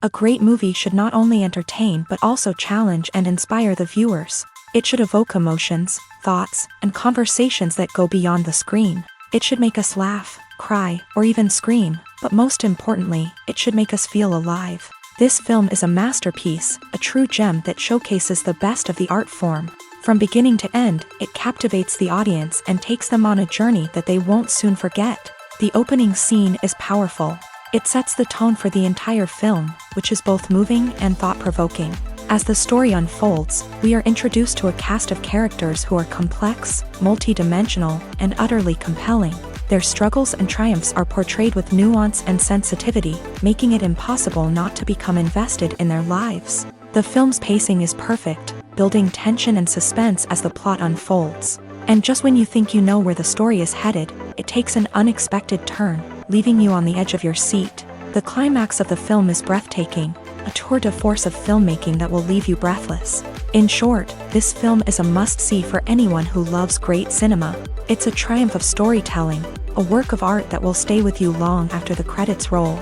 A great movie should not only entertain but also challenge and inspire the viewers. It should evoke emotions, thoughts, and conversations that go beyond the screen. It should make us laugh, cry, or even scream, but most importantly, it should make us feel alive. This film is a masterpiece, a true gem that showcases the best of the art form. From beginning to end, it captivates the audience and takes them on a journey that they won't soon forget. The opening scene is powerful. It sets the tone for the entire film, which is both moving and thought-provoking. As the story unfolds, we are introduced to a cast of characters who are complex, multi-dimensional, and utterly compelling. Their struggles and triumphs are portrayed with nuance and sensitivity, making it impossible not to become invested in their lives. The film's pacing is perfect, building tension and suspense as the plot unfolds. And just when you think you know where the story is headed, it takes an unexpected turn, leaving you on the edge of your seat. The climax of the film is breathtaking, a tour de force of filmmaking that will leave you breathless. In short, this film is a must-see for anyone who loves great cinema. It's a triumph of storytelling, a work of art that will stay with you long after the credits roll.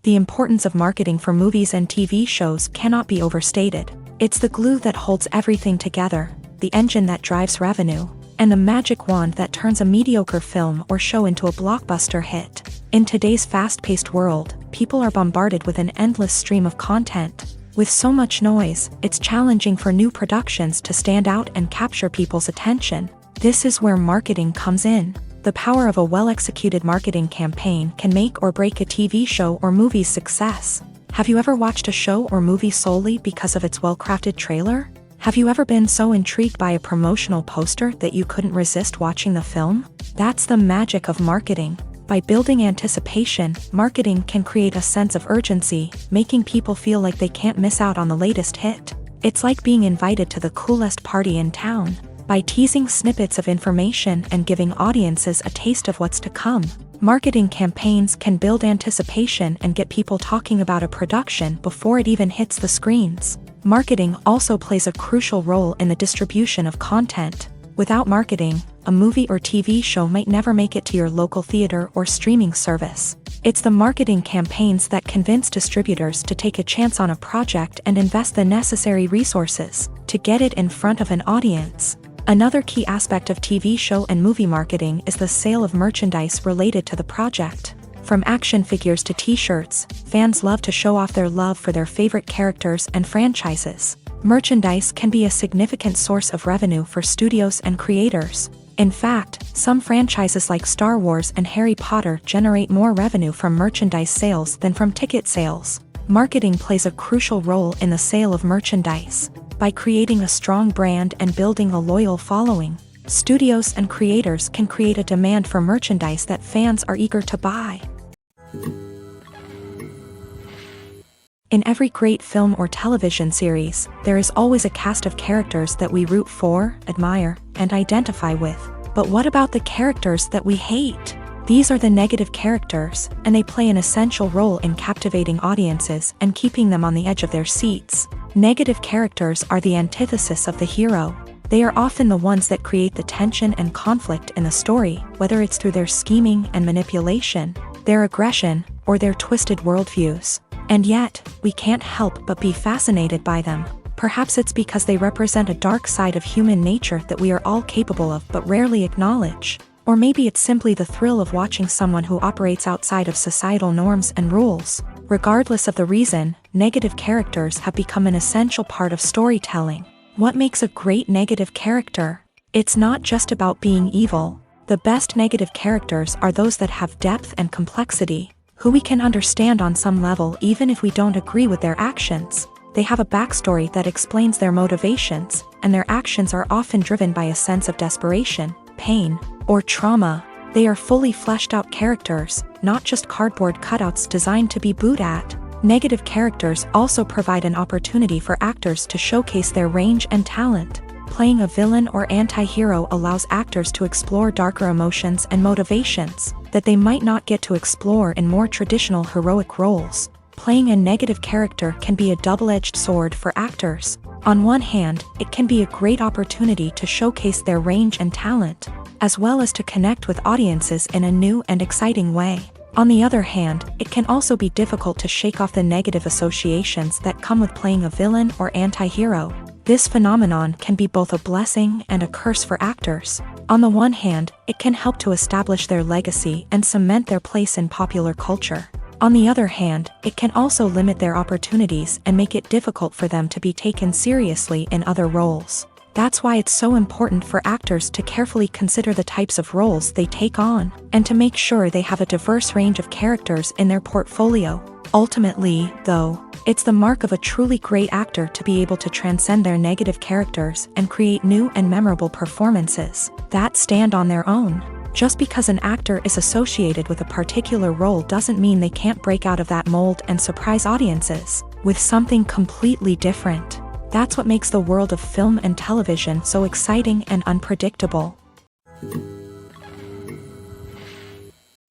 The importance of marketing for movies and TV shows cannot be overstated. It's the glue that holds everything together, the engine that drives revenue, and the magic wand that turns a mediocre film or show into a blockbuster hit. In today's fast-paced world, people are bombarded with an endless stream of content. With so much noise, it's challenging for new productions to stand out and capture people's attention. This is where marketing comes in. The power of a well-executed marketing campaign can make or break a TV show or movie's success. Have you ever watched a show or movie solely because of its well-crafted trailer? Have you ever been so intrigued by a promotional poster that you couldn't resist watching the film? That's the magic of marketing. By building anticipation, marketing can create a sense of urgency, making people feel like they can't miss out on the latest hit. It's like being invited to the coolest party in town. By teasing snippets of information and giving audiences a taste of what's to come, marketing campaigns can build anticipation and get people talking about a production before it even hits the screens. Marketing also plays a crucial role in the distribution of content. Without marketing, a movie or TV show might never make it to your local theater or streaming service. It's the marketing campaigns that convince distributors to take a chance on a project and invest the necessary resources to get it in front of an audience. Another key aspect of TV show and movie marketing is the sale of merchandise related to the project. From action figures to t-shirts, fans love to show off their love for their favorite characters and franchises. Merchandise can be a significant source of revenue for studios and creators. In fact, some franchises like Star Wars and Harry Potter generate more revenue from merchandise sales than from ticket sales. Marketing plays a crucial role in the sale of merchandise. By creating a strong brand and building a loyal following, studios and creators can create a demand for merchandise that fans are eager to buy. In every great film or television series, there is always a cast of characters that we root for, admire, and identify with. But what about the characters that we hate? These are the negative characters, and they play an essential role in captivating audiences and keeping them on the edge of their seats. Negative characters are the antithesis of the hero. They are often the ones that create the tension and conflict in the story, whether it's through their scheming and manipulation, their aggression, or their twisted worldviews. And yet, we can't help but be fascinated by them. Perhaps it's because they represent a dark side of human nature that we are all capable of but rarely acknowledge. Or maybe it's simply the thrill of watching someone who operates outside of societal norms and rules. Regardless of the reason, negative characters have become an essential part of storytelling. What makes a great negative character? It's not just about being evil. The best negative characters are those that have depth and complexity, who we can understand on some level even if we don't agree with their actions. They have a backstory that explains their motivations, and their actions are often driven by a sense of desperation, pain, or trauma. They are fully fleshed out characters, not just cardboard cutouts designed to be booed at. Negative characters also provide an opportunity for actors to showcase their range and talent. Playing a villain or anti-hero allows actors to explore darker emotions and motivations that they might not get to explore in more traditional heroic roles. Playing a negative character can be a double-edged sword for actors. On one hand, it can be a great opportunity to showcase their range and talent, as well as to connect with audiences in a new and exciting way. On the other hand, it can also be difficult to shake off the negative associations that come with playing a villain or anti-hero. This phenomenon can be both a blessing and a curse for actors. On the one hand, it can help to establish their legacy and cement their place in popular culture. On the other hand, it can also limit their opportunities and make it difficult for them to be taken seriously in other roles. That's why it's so important for actors to carefully consider the types of roles they take on, and to make sure they have a diverse range of characters in their portfolio. Ultimately, though, it's the mark of a truly great actor to be able to transcend their negative characters and create new and memorable performances that stand on their own. Just because an actor is associated with a particular role doesn't mean they can't break out of that mold and surprise audiences with something completely different. That's what makes the world of film and television so exciting and unpredictable.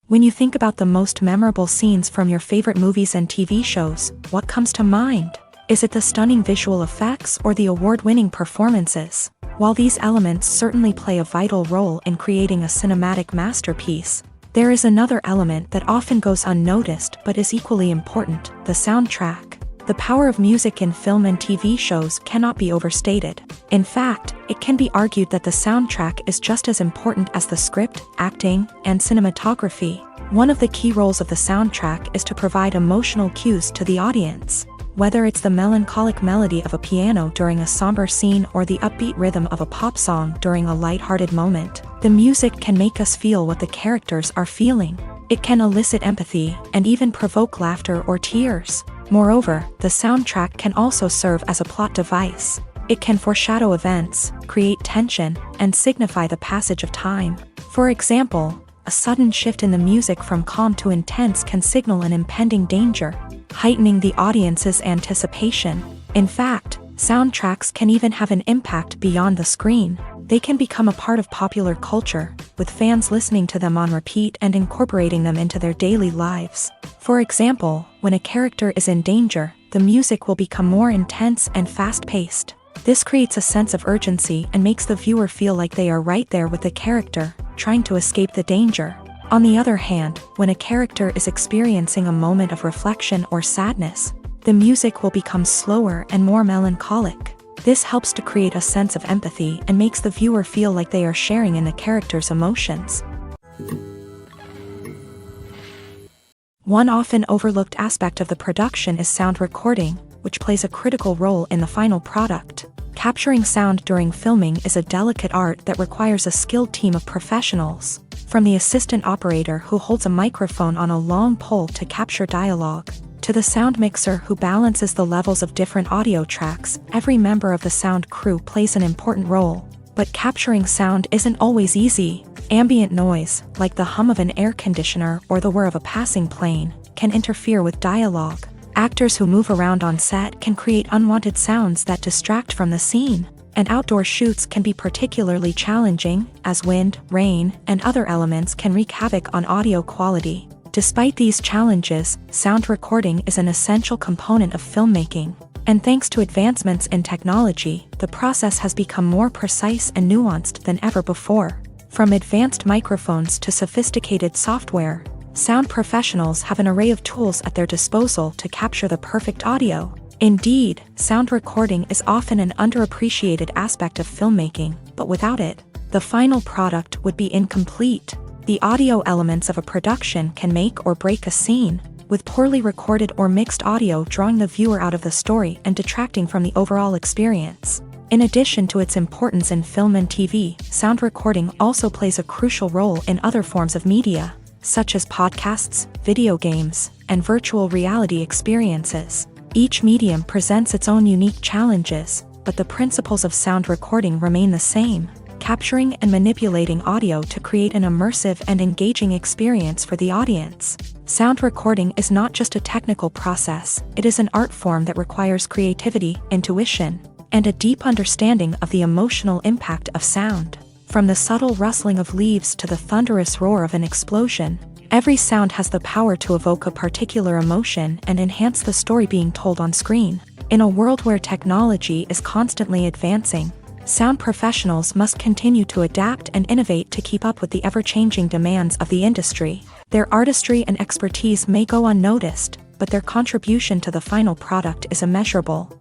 When you think about the most memorable scenes from your favorite movies and TV shows, what comes to mind? Is it the stunning visual effects or the award-winning performances? While these elements certainly play a vital role in creating a cinematic masterpiece, there is another element that often goes unnoticed but is equally important: the soundtrack. The power of music in film and TV shows cannot be overstated. In fact, it can be argued that the soundtrack is just as important as the script, acting, and cinematography. One of the key roles of the soundtrack is to provide emotional cues to the audience. Whether it's the melancholic melody of a piano during a somber scene or the upbeat rhythm of a pop song during a lighthearted moment, the music can make us feel what the characters are feeling. It can elicit empathy and even provoke laughter or tears. Moreover, the soundtrack can also serve as a plot device. It can foreshadow events, create tension, and signify the passage of time. For example, a sudden shift in the music from calm to intense can signal an impending danger, heightening the audience's anticipation. In fact, soundtracks can even have an impact beyond the screen. They can become a part of popular culture, with fans listening to them on repeat and incorporating them into their daily lives. For example, when a character is in danger, the music will become more intense and fast-paced. This creates a sense of urgency and makes the viewer feel like they are right there with the character, trying to escape the danger. On the other hand, when a character is experiencing a moment of reflection or sadness, the music will become slower and more melancholic. This helps to create a sense of empathy and makes the viewer feel like they are sharing in the character's emotions. One often overlooked aspect of the production is sound recording, which plays a critical role in the final product. Capturing sound during filming is a delicate art that requires a skilled team of professionals. From the assistant operator who holds a microphone on a long pole to capture dialogue, to the sound mixer who balances the levels of different audio tracks, every member of the sound crew plays an important role. But capturing sound isn't always easy. Ambient noise, like the hum of an air conditioner or the whir of a passing plane, can interfere with dialogue. Actors who move around on set can create unwanted sounds that distract from the scene. And outdoor shoots can be particularly challenging, as wind, rain, and other elements can wreak havoc on audio quality. Despite these challenges, sound recording is an essential component of filmmaking. And thanks to advancements in technology, the process has become more precise and nuanced than ever before. From advanced microphones to sophisticated software, sound professionals have an array of tools at their disposal to capture the perfect audio. Indeed, sound recording is often an underappreciated aspect of filmmaking, but without it, the final product would be incomplete. The audio elements of a production can make or break a scene, with poorly recorded or mixed audio drawing the viewer out of the story and detracting from the overall experience. In addition to its importance in film and TV, sound recording also plays a crucial role in other forms of media, such as podcasts, video games, and virtual reality experiences. Each medium presents its own unique challenges, but the principles of sound recording remain the same: capturing and manipulating audio to create an immersive and engaging experience for the audience. Sound recording is not just a technical process, it is an art form that requires creativity, intuition, and a deep understanding of the emotional impact of sound. From the subtle rustling of leaves to the thunderous roar of an explosion, every sound has the power to evoke a particular emotion and enhance the story being told on screen. In a world where technology is constantly advancing, sound professionals must continue to adapt and innovate to keep up with the ever-changing demands of the industry. Their artistry and expertise may go unnoticed, but their contribution to the final product is immeasurable.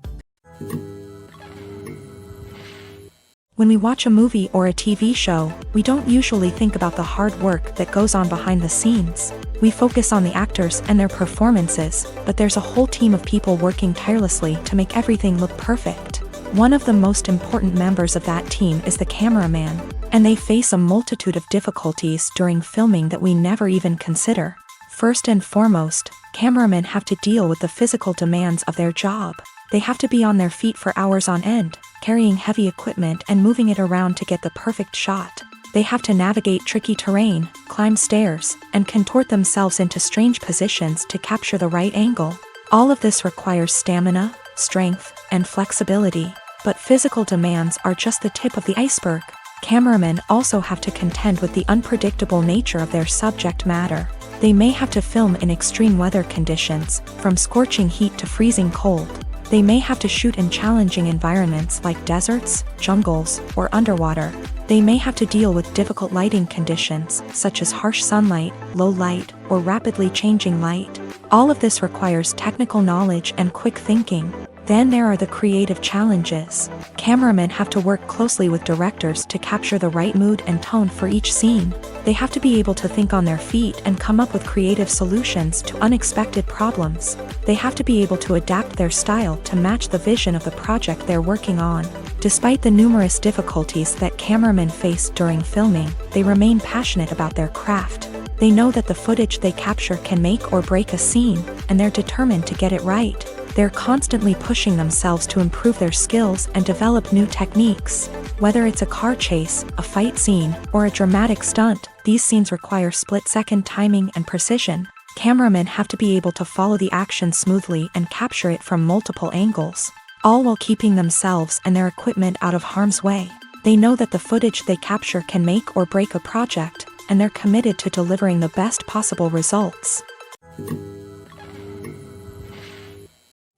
When we watch a movie or a TV show, we don't usually think about the hard work that goes on behind the scenes. We focus on the actors and their performances, but there's a whole team of people working tirelessly to make everything look perfect. One of the most important members of that team is the cameraman, and they face a multitude of difficulties during filming that we never even consider. First and foremost, cameramen have to deal with the physical demands of their job. They have to be on their feet for hours on end, carrying heavy equipment and moving it around to get the perfect shot. They have to navigate tricky terrain, climb stairs, and contort themselves into strange positions to capture the right angle. All of this requires stamina, strength, and flexibility. But physical demands are just the tip of the iceberg. Cameramen also have to contend with the unpredictable nature of their subject matter. They may have to film in extreme weather conditions, from scorching heat to freezing cold. They may have to shoot in challenging environments like deserts, jungles, or underwater. They may have to deal with difficult lighting conditions, such as harsh sunlight, low light, or rapidly changing light. All of this requires technical knowledge and quick thinking. Then there are the creative challenges. Cameramen have to work closely with directors to capture the right mood and tone for each scene. They have to be able to think on their feet and come up with creative solutions to unexpected problems. They have to be able to adapt their style to match the vision of the project they're working on. Despite the numerous difficulties that cameramen face during filming, they remain passionate about their craft. They know that the footage they capture can make or break a scene, and they're determined to get it right. They're constantly pushing themselves to improve their skills and develop new techniques. Whether it's a car chase, a fight scene, or a dramatic stunt, these scenes require split-second timing and precision. Cameramen have to be able to follow the action smoothly and capture it from multiple angles, all while keeping themselves and their equipment out of harm's way. They know that the footage they capture can make or break a project, and they're committed to delivering the best possible results.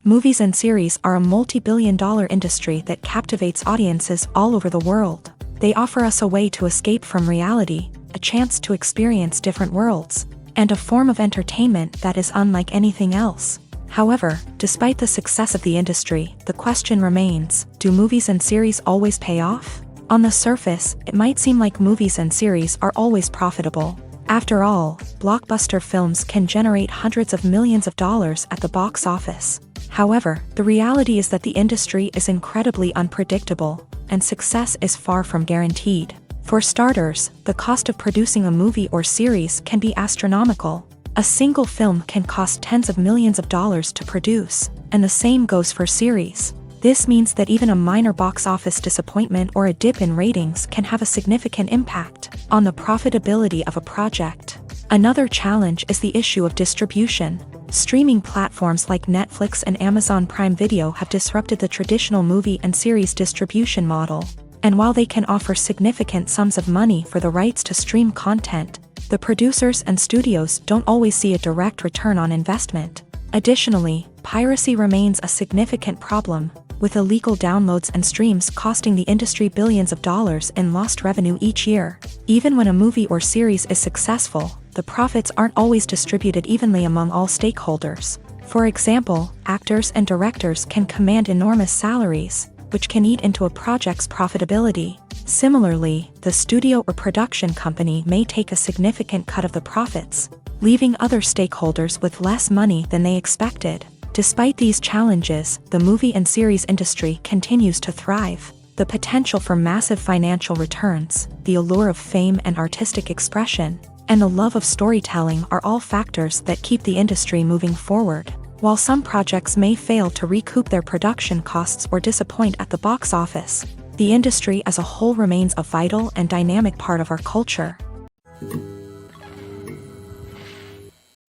Movies and series are a multi-billion-dollar industry that captivates audiences all over the world. They offer us a way to escape from reality, a chance to experience different worlds, and a form of entertainment that is unlike anything else. However, despite the success of the industry, the question remains, do movies and series always pay off? On the surface, it might seem like movies and series are always profitable. After all, blockbuster films can generate hundreds of millions of dollars at the box office. However, the reality is that the industry is incredibly unpredictable, and success is far from guaranteed. For starters, the cost of producing a movie or series can be astronomical. A single film can cost tens of millions of dollars to produce, and the same goes for series. This means that even a minor box office disappointment or a dip in ratings can have a significant impact on the profitability of a project. Another challenge is the issue of distribution. Streaming platforms like Netflix and Amazon Prime Video have disrupted the traditional movie and series distribution model. And while they can offer significant sums of money for the rights to stream content, the producers and studios don't always see a direct return on investment. Additionally, piracy remains a significant problem, with illegal downloads and streams costing the industry billions of dollars in lost revenue each year. Even when a movie or series is successful, the profits aren't always distributed evenly among all stakeholders. For example, actors and directors can command enormous salaries, which can eat into a project's profitability. Similarly, the studio or production company may take a significant cut of the profits, leaving other stakeholders with less money than they expected. Despite these challenges, the movie and series industry continues to thrive. The potential for massive financial returns, the allure of fame and artistic expression, and the love of storytelling are all factors that keep the industry moving forward. While some projects may fail to recoup their production costs or disappoint at the box office, the industry as a whole remains a vital and dynamic part of our culture.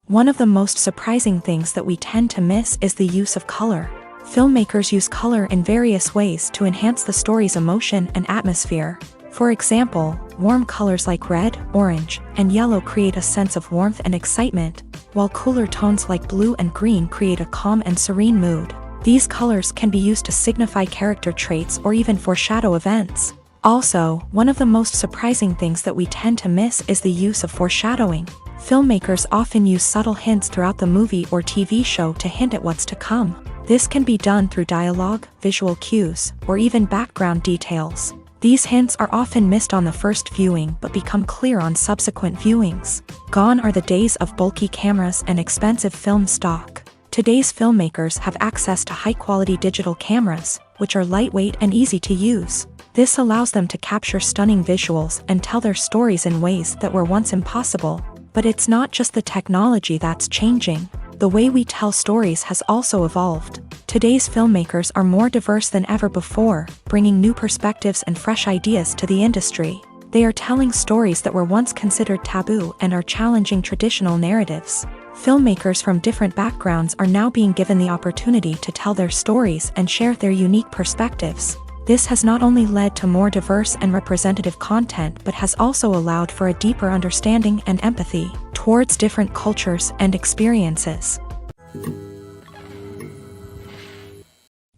One of the most surprising things that we tend to miss is the use of color. Filmmakers use color in various ways to enhance the story's emotion and atmosphere. For example, warm colors like red, orange, and yellow create a sense of warmth and excitement, while cooler tones like blue and green create a calm and serene mood. These colors can be used to signify character traits or even foreshadow events. Also, one of the most surprising things that we tend to miss is the use of foreshadowing. Filmmakers often use subtle hints throughout the movie or TV show to hint at what's to come. This can be done through dialogue, visual cues, or even background details. These hints are often missed on the first viewing but become clear on subsequent viewings. Gone are the days of bulky cameras and expensive film stock. Today's filmmakers have access to high-quality digital cameras, which are lightweight and easy to use. This allows them to capture stunning visuals and tell their stories in ways that were once impossible. But it's not just the technology that's changing. The way we tell stories has also evolved. Today's filmmakers are more diverse than ever before, bringing new perspectives and fresh ideas to the industry. They are telling stories that were once considered taboo and are challenging traditional narratives. Filmmakers from different backgrounds are now being given the opportunity to tell their stories and share their unique perspectives. This has not only led to more diverse and representative content but has also allowed for a deeper understanding and empathy towards different cultures and experiences.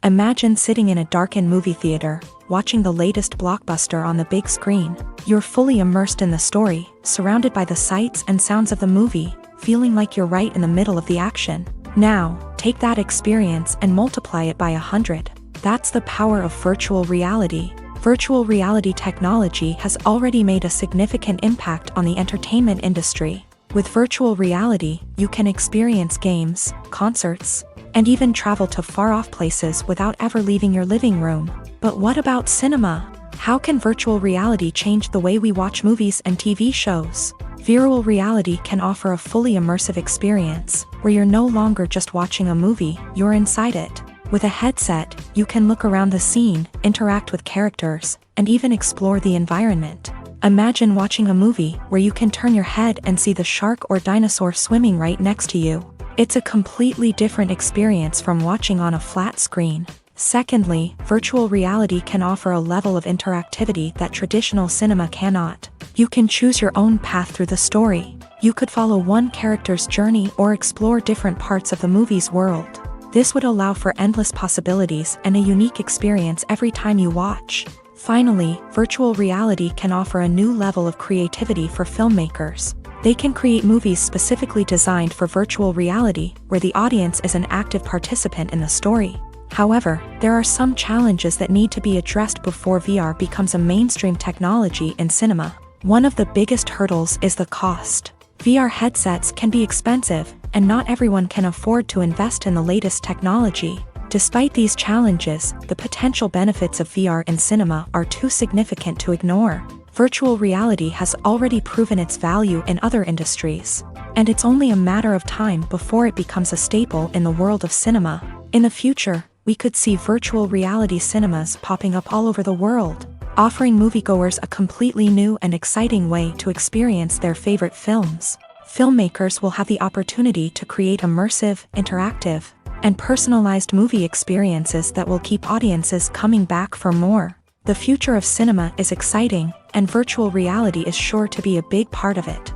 Imagine sitting in a darkened movie theater, watching the latest blockbuster on the big screen. You're fully immersed in the story, surrounded by the sights and sounds of the movie, feeling like you're right in the middle of the action. Now, take that experience and multiply it by 100. That's the power of virtual reality. Virtual reality technology has already made a significant impact on the entertainment industry. With virtual reality, you can experience games, concerts, and even travel to far-off places without ever leaving your living room. But what about cinema? How can virtual reality change the way we watch movies and TV shows? Virtual reality can offer a fully immersive experience, where you're no longer just watching a movie, you're inside it. With a headset, you can look around the scene, interact with characters, and even explore the environment. Imagine watching a movie where you can turn your head and see the shark or dinosaur swimming right next to you. It's a completely different experience from watching on a flat screen. Secondly, virtual reality can offer a level of interactivity that traditional cinema cannot. You can choose your own path through the story. You could follow one character's journey or explore different parts of the movie's world. This would allow for endless possibilities and a unique experience every time you watch. Finally, virtual reality can offer a new level of creativity for filmmakers. They can create movies specifically designed for virtual reality, where the audience is an active participant in the story. However, there are some challenges that need to be addressed before VR becomes a mainstream technology in cinema. One of the biggest hurdles is the cost. VR headsets can be expensive, and not everyone can afford to invest in the latest technology. Despite these challenges, the potential benefits of VR in cinema are too significant to ignore. Virtual reality has already proven its value in other industries, and it's only a matter of time before it becomes a staple in the world of cinema. In the future, we could see virtual reality cinemas popping up all over the world, offering moviegoers a completely new and exciting way to experience their favorite films. Filmmakers will have the opportunity to create immersive, interactive, and personalized movie experiences that will keep audiences coming back for more. The future of cinema is exciting, and virtual reality is sure to be a big part of it.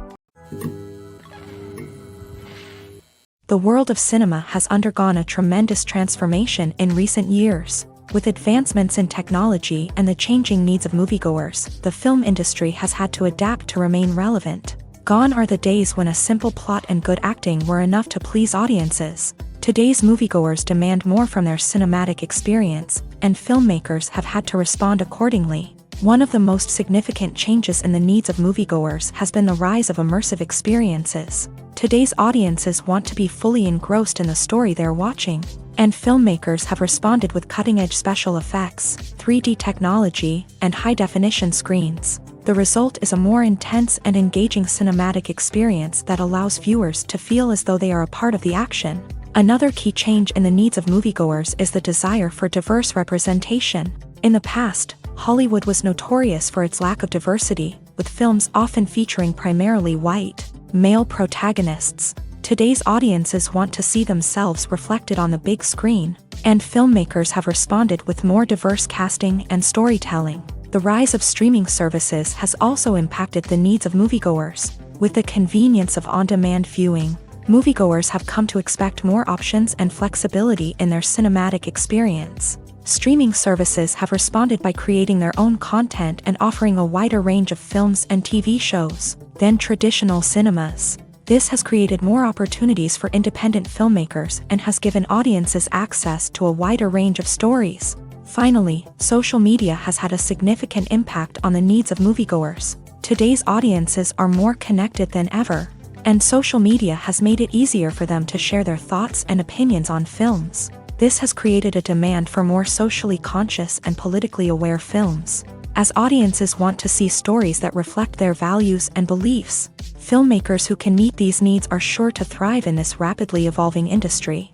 The world of cinema has undergone a tremendous transformation in recent years. With advancements in technology and the changing needs of moviegoers, the film industry has had to adapt to remain relevant. Gone are the days when a simple plot and good acting were enough to please audiences. Today's moviegoers demand more from their cinematic experience, and filmmakers have had to respond accordingly. One of the most significant changes in the needs of moviegoers has been the rise of immersive experiences. Today's audiences want to be fully engrossed in the story they're watching, and filmmakers have responded with cutting-edge special effects, 3D technology, and high-definition screens. The result is a more intense and engaging cinematic experience that allows viewers to feel as though they are a part of the action. Another key change in the needs of moviegoers is the desire for diverse representation. In the past, Hollywood was notorious for its lack of diversity, with films often featuring primarily white, male protagonists. Today's audiences want to see themselves reflected on the big screen, and filmmakers have responded with more diverse casting and storytelling. The rise of streaming services has also impacted the needs of moviegoers. With the convenience of on-demand viewing, moviegoers have come to expect more options and flexibility in their cinematic experience. Streaming services have responded by creating their own content and offering a wider range of films and TV shows than traditional cinemas. This has created more opportunities for independent filmmakers and has given audiences access to a wider range of stories. Finally, social media has had a significant impact on the needs of moviegoers. Today's audiences are more connected than ever, and social media has made it easier for them to share their thoughts and opinions on films. This has created a demand for more socially conscious and politically aware films. As audiences want to see stories that reflect their values and beliefs, filmmakers who can meet these needs are sure to thrive in this rapidly evolving industry.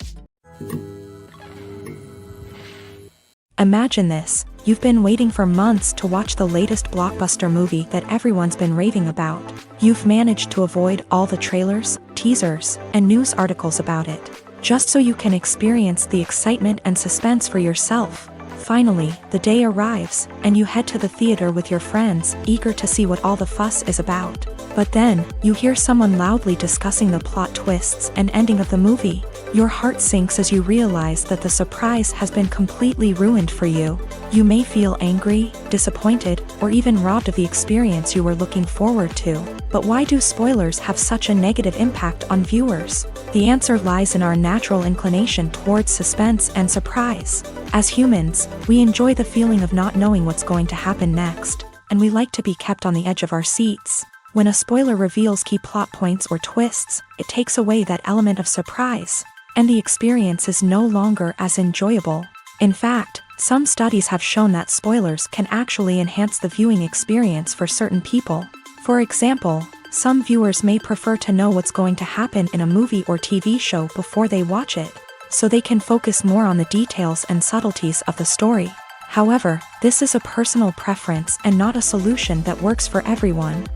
Imagine this: you've been waiting for months to watch the latest blockbuster movie that everyone's been raving about. You've managed to avoid all the trailers, teasers, and news articles about it, just so you can experience the excitement and suspense for yourself. Finally, the day arrives, and you head to the theater with your friends, eager to see what all the fuss is about. But then, you hear someone loudly discussing the plot twists and ending of the movie. Your heart sinks as you realize that the surprise has been completely ruined for you. You may feel angry, disappointed, or even robbed of the experience you were looking forward to. But why do spoilers have such a negative impact on viewers? The answer lies in our natural inclination towards suspense and surprise. As humans, we enjoy the feeling of not knowing what's going to happen next, and we like to be kept on the edge of our seats. When a spoiler reveals key plot points or twists, it takes away that element of surprise, and the experience is no longer as enjoyable. In fact, some studies have shown that spoilers can actually enhance the viewing experience for certain people. For example, some viewers may prefer to know what's going to happen in a movie or TV show before they watch it, so they can focus more on the details and subtleties of the story. However, this is a personal preference and not a solution that works for everyone.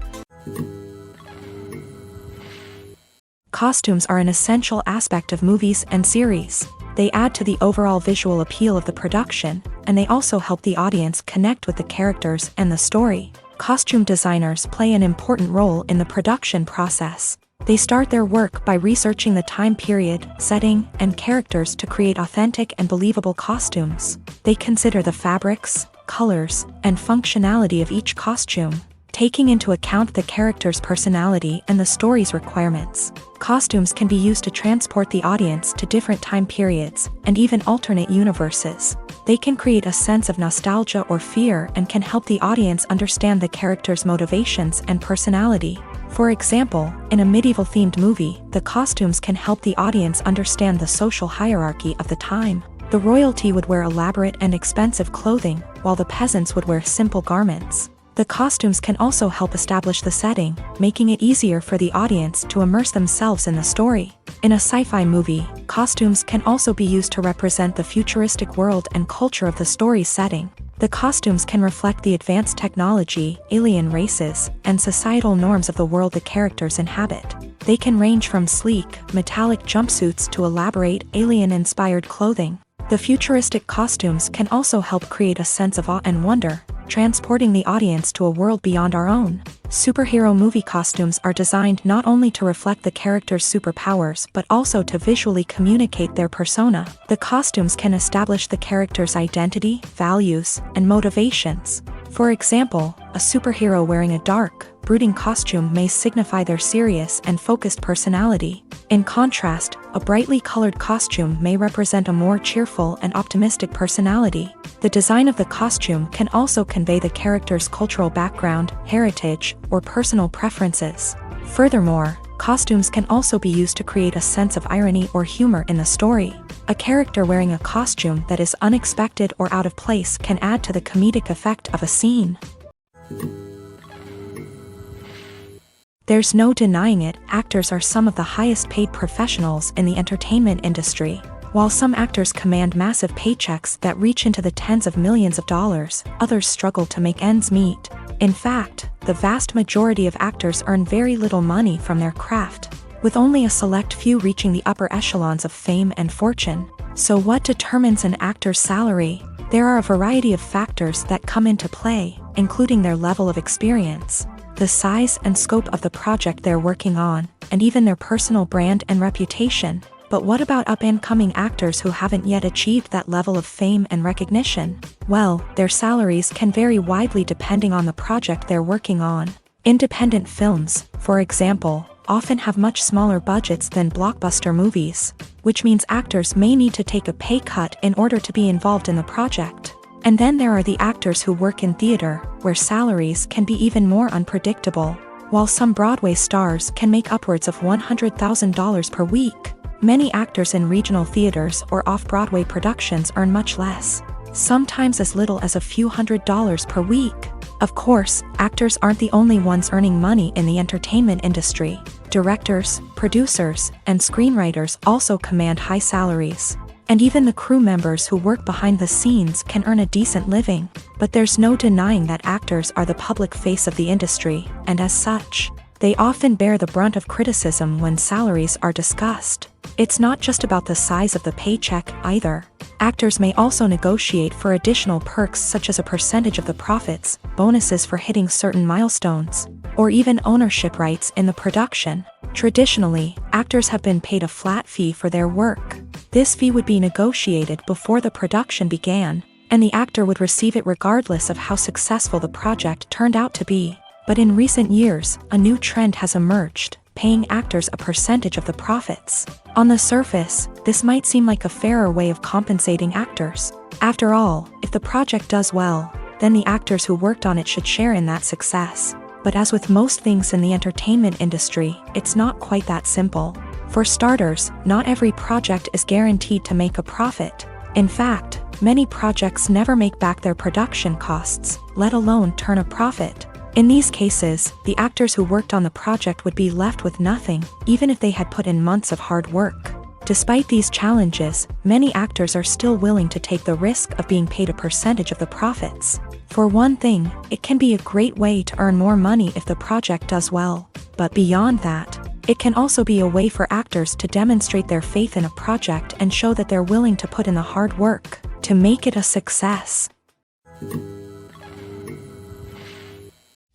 Costumes are an essential aspect of movies and series. They add to the overall visual appeal of the production, and they also help the audience connect with the characters and the story. Costume designers play an important role in the production process. They start their work by researching the time period, setting, and characters to create authentic and believable costumes. They consider the fabrics, colors, and functionality of each costume, taking into account the character's personality and the story's requirements. Costumes can be used to transport the audience to different time periods and even alternate universes. They can create a sense of nostalgia or fear and can help the audience understand the character's motivations and personality. For example, in a medieval-themed movie, the costumes can help the audience understand the social hierarchy of the time. The royalty would wear elaborate and expensive clothing, while the peasants would wear simple garments. The costumes can also help establish the setting, making it easier for the audience to immerse themselves in the story. In a sci-fi movie, costumes can also be used to represent the futuristic world and culture of the story's setting. The costumes can reflect the advanced technology, alien races, and societal norms of the world the characters inhabit. They can range from sleek, metallic jumpsuits to elaborate, alien-inspired clothing. The futuristic costumes can also help create a sense of awe and wonder, transporting the audience to a world beyond our own. Superhero movie costumes are designed not only to reflect the character's superpowers but also to visually communicate their persona. The costumes can establish the character's identity, values, and motivations. For example, a superhero wearing a dark, brooding costume may signify their serious and focused personality. In contrast, a brightly colored costume may represent a more cheerful and optimistic personality. The design of the costume can also convey the character's cultural background, heritage, or personal preferences. Furthermore, costumes can also be used to create a sense of irony or humor in the story. A character wearing a costume that is unexpected or out of place can add to the comedic effect of a scene. There's no denying it, actors are some of the highest paid professionals in the entertainment industry. While some actors command massive paychecks that reach into the tens of millions of dollars, others struggle to make ends meet. In fact, the vast majority of actors earn very little money from their craft, with only a select few reaching the upper echelons of fame and fortune. So what determines an actor's salary? There are a variety of factors that come into play, including their level of experience, the size and scope of the project they're working on, and even their personal brand and reputation. But what about up-and-coming actors who haven't yet achieved that level of fame and recognition? Well, their salaries can vary widely depending on the project they're working on. Independent films, for example, often have much smaller budgets than blockbuster movies, which means actors may need to take a pay cut in order to be involved in the project. And then there are the actors who work in theater, where salaries can be even more unpredictable. While some Broadway stars can make upwards of $100,000 per week, many actors in regional theaters or off-Broadway productions earn much less, sometimes as little as a few $100s per week. Of course, actors aren't the only ones earning money in the entertainment industry. Directors, producers, and screenwriters also command high salaries. And even the crew members who work behind the scenes can earn a decent living. But there's no denying that actors are the public face of the industry, and as such, they often bear the brunt of criticism when salaries are discussed. It's not just about the size of the paycheck, either. Actors may also negotiate for additional perks such as a percentage of the profits, bonuses for hitting certain milestones, or even ownership rights in the production. Traditionally, actors have been paid a flat fee for their work. This fee would be negotiated before the production began, and the actor would receive it regardless of how successful the project turned out to be. But in recent years, a new trend has emerged, paying actors a percentage of the profits. On the surface, this might seem like a fairer way of compensating actors. After all, if the project does well, then the actors who worked on it should share in that success. But as with most things in the entertainment industry, it's not quite that simple. For starters, not every project is guaranteed to make a profit. In fact, many projects never make back their production costs, let alone turn a profit. In these cases, the actors who worked on the project would be left with nothing, even if they had put in months of hard work. Despite these challenges, many actors are still willing to take the risk of being paid a percentage of the profits. For one thing, it can be a great way to earn more money if the project does well. But beyond that, it can also be a way for actors to demonstrate their faith in a project and show that they're willing to put in the hard work to make it a success.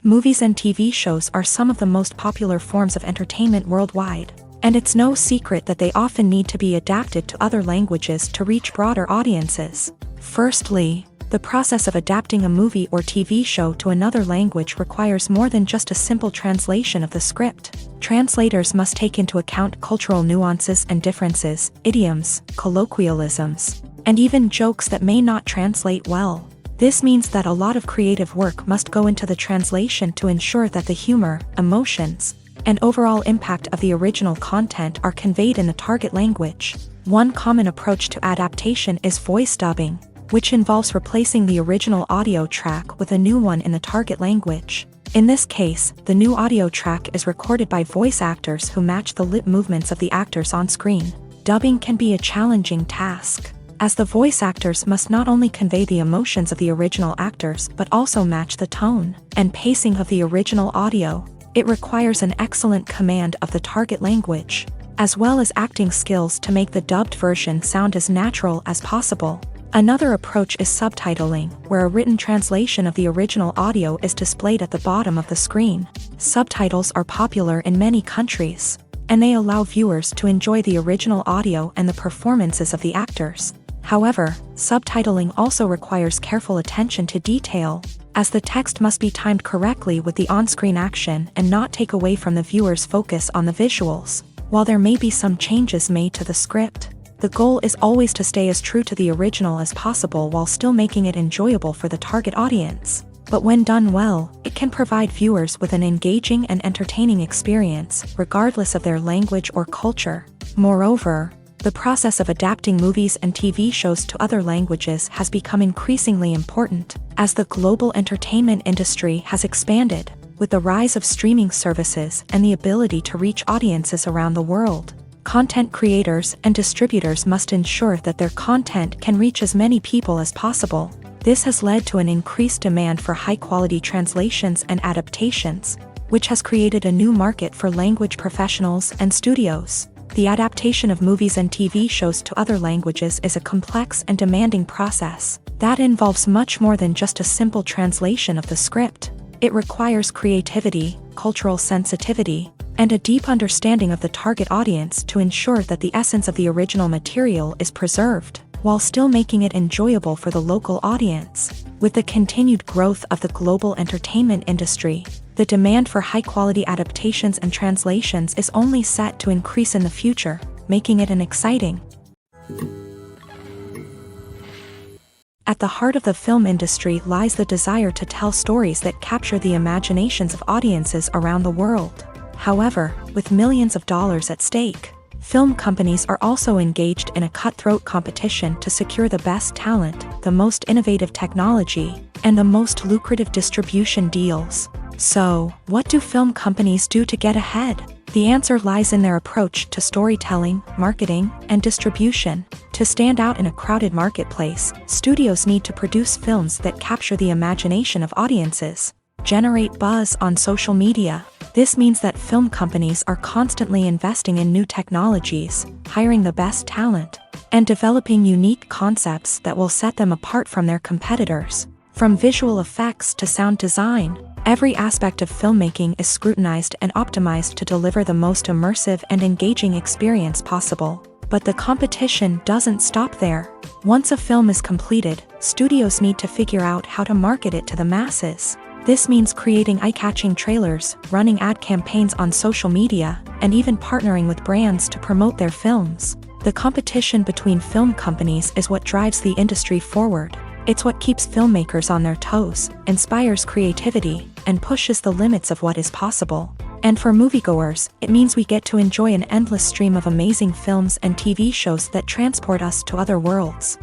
Movies and TV shows are some of the most popular forms of entertainment worldwide, and it's no secret that they often need to be adapted to other languages to reach broader audiences. Firstly, the process of adapting a movie or TV show to another language requires more than just a simple translation of the script. Translators must take into account cultural nuances and differences, idioms, colloquialisms, and even jokes that may not translate well. This means that a lot of creative work must go into the translation to ensure that the humor, emotions, and overall impact of the original content are conveyed in the target language. One common approach to adaptation is voice dubbing, which involves replacing the original audio track with a new one in the target language. In this case, the new audio track is recorded by voice actors who match the lip movements of the actors on screen. Dubbing can be a challenging task, as the voice actors must not only convey the emotions of the original actors but also match the tone and pacing of the original audio. It requires an excellent command of the target language, as well as acting skills to make the dubbed version sound as natural as possible. Another approach is subtitling, where a written translation of the original audio is displayed at the bottom of the screen. Subtitles are popular in many countries, and they allow viewers to enjoy the original audio and the performances of the actors. However, subtitling also requires careful attention to detail, as the text must be timed correctly with the on-screen action and not take away from the viewer's focus on the visuals. While there may be some changes made to the script, the goal is always to stay as true to the original as possible while still making it enjoyable for the target audience. But when done well, it can provide viewers with an engaging and entertaining experience, regardless of their language or culture. Moreover, the process of adapting movies and TV shows to other languages has become increasingly important, as the global entertainment industry has expanded, with the rise of streaming services and the ability to reach audiences around the world. Content creators and distributors must ensure that their content can reach as many people as possible. This has led to an increased demand for high-quality translations and adaptations, which has created a new market for language professionals and studios. The adaptation of movies and TV shows to other languages is a complex and demanding process that involves much more than just a simple translation of the script. It requires creativity, cultural sensitivity, and a deep understanding of the target audience to ensure that the essence of the original material is preserved, while still making it enjoyable for the local audience. With the continued growth of the global entertainment industry, The demand for high-quality adaptations and translations is only set to increase in the future, making it an exciting. At the heart of the film industry lies the desire to tell stories that capture the imaginations of audiences around the world. However, with millions of dollars at stake, film companies are also engaged in a cutthroat competition to secure the best talent, the most innovative technology, and the most lucrative distribution deals. So, what do film companies do to get ahead? The answer lies in their approach to storytelling, marketing, and distribution. To stand out in a crowded marketplace, studios need to produce films that capture the imagination of audiences, generate buzz on social media. This means that film companies are constantly investing in new technologies, hiring the best talent, and developing unique concepts that will set them apart from their competitors. From visual effects to sound design, every aspect of filmmaking is scrutinized and optimized to deliver the most immersive and engaging experience possible. But the competition doesn't stop there. Once a film is completed, studios need to figure out how to market it to the masses. This means creating eye-catching trailers, running ad campaigns on social media, and even partnering with brands to promote their films. The competition between film companies is what drives the industry forward. It's what keeps filmmakers on their toes, inspires creativity, and pushes the limits of what is possible. And for moviegoers, it means we get to enjoy an endless stream of amazing films and TV shows that transport us to other worlds.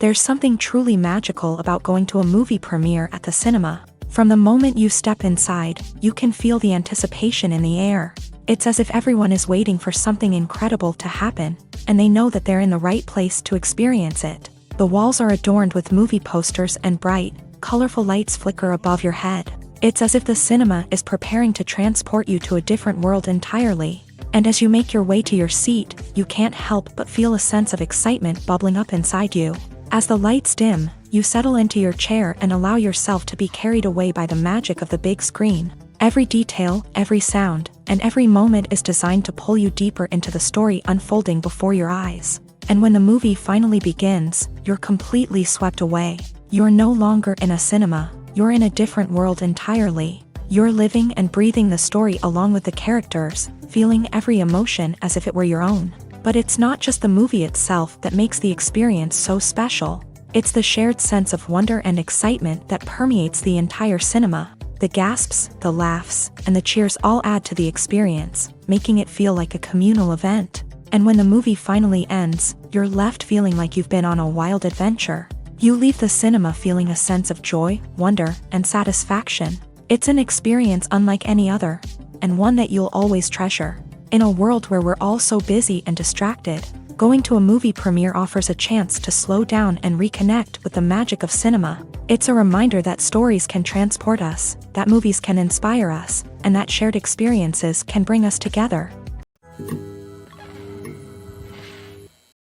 There's something truly magical about going to a movie premiere at the cinema. From the moment you step inside, you can feel the anticipation in the air. It's as if everyone is waiting for something incredible to happen, and they know that they're in the right place to experience it. The walls are adorned with movie posters and bright, colorful lights flicker above your head. It's as if the cinema is preparing to transport you to a different world entirely. And as you make your way to your seat, you can't help but feel a sense of excitement bubbling up inside you. As the lights dim, you settle into your chair and allow yourself to be carried away by the magic of the big screen. Every detail, every sound, and every moment is designed to pull you deeper into the story unfolding before your eyes. And when the movie finally begins, you're completely swept away. You're no longer in a cinema, you're in a different world entirely. You're living and breathing the story along with the characters, feeling every emotion as if it were your own. But it's not just the movie itself that makes the experience so special. It's the shared sense of wonder and excitement that permeates the entire cinema. The gasps, the laughs, and the cheers all add to the experience, making it feel like a communal event. And when the movie finally ends, you're left feeling like you've been on a wild adventure. You leave the cinema feeling a sense of joy, wonder, and satisfaction. It's an experience unlike any other, and one that you'll always treasure. In a world where we're all so busy and distracted, going to a movie premiere offers a chance to slow down and reconnect with the magic of cinema. It's a reminder that stories can transport us, that movies can inspire us, and that shared experiences can bring us together.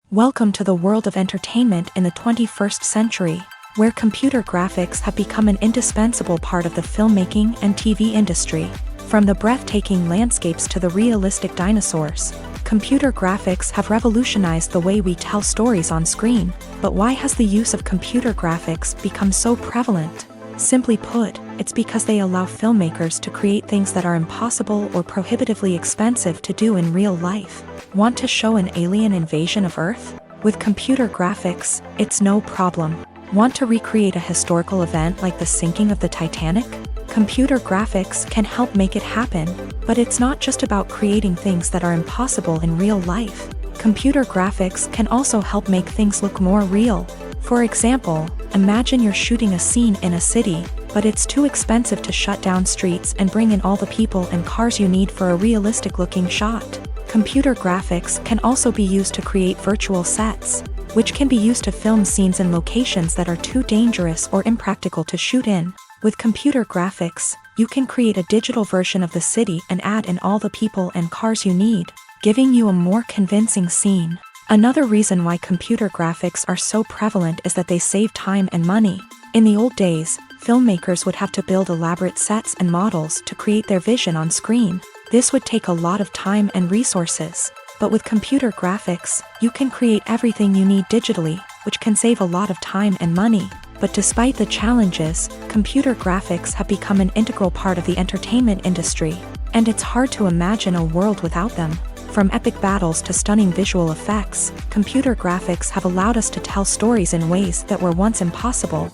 Welcome to the world of entertainment in the 21st century, where computer graphics have become an indispensable part of the filmmaking and TV industry. From the breathtaking landscapes to the realistic dinosaurs, computer graphics have revolutionized the way we tell stories on screen. But why has the use of computer graphics become so prevalent? Simply put, it's because they allow filmmakers to create things that are impossible or prohibitively expensive to do in real life. Want to show an alien invasion of Earth? With computer graphics, it's no problem. Want to recreate a historical event like the sinking of the Titanic? Computer graphics can help make it happen, but it's not just about creating things that are impossible in real life. Computer graphics can also help make things look more real. For example, imagine you're shooting a scene in a city, but it's too expensive to shut down streets and bring in all the people and cars you need for a realistic-looking shot. Computer graphics can also be used to create virtual sets, which can be used to film scenes in locations that are too dangerous or impractical to shoot in. With computer graphics, you can create a digital version of the city and add in all the people and cars you need, giving you a more convincing scene. Another reason why computer graphics are so prevalent is that they save time and money. In the old days, filmmakers would have to build elaborate sets and models to create their vision on screen. This would take a lot of time and resources. But with computer graphics, you can create everything you need digitally, which can save a lot of time and money. But despite the challenges, computer graphics have become an integral part of the entertainment industry, and it's hard to imagine a world without them. From epic battles to stunning visual effects, computer graphics have allowed us to tell stories in ways that were once impossible.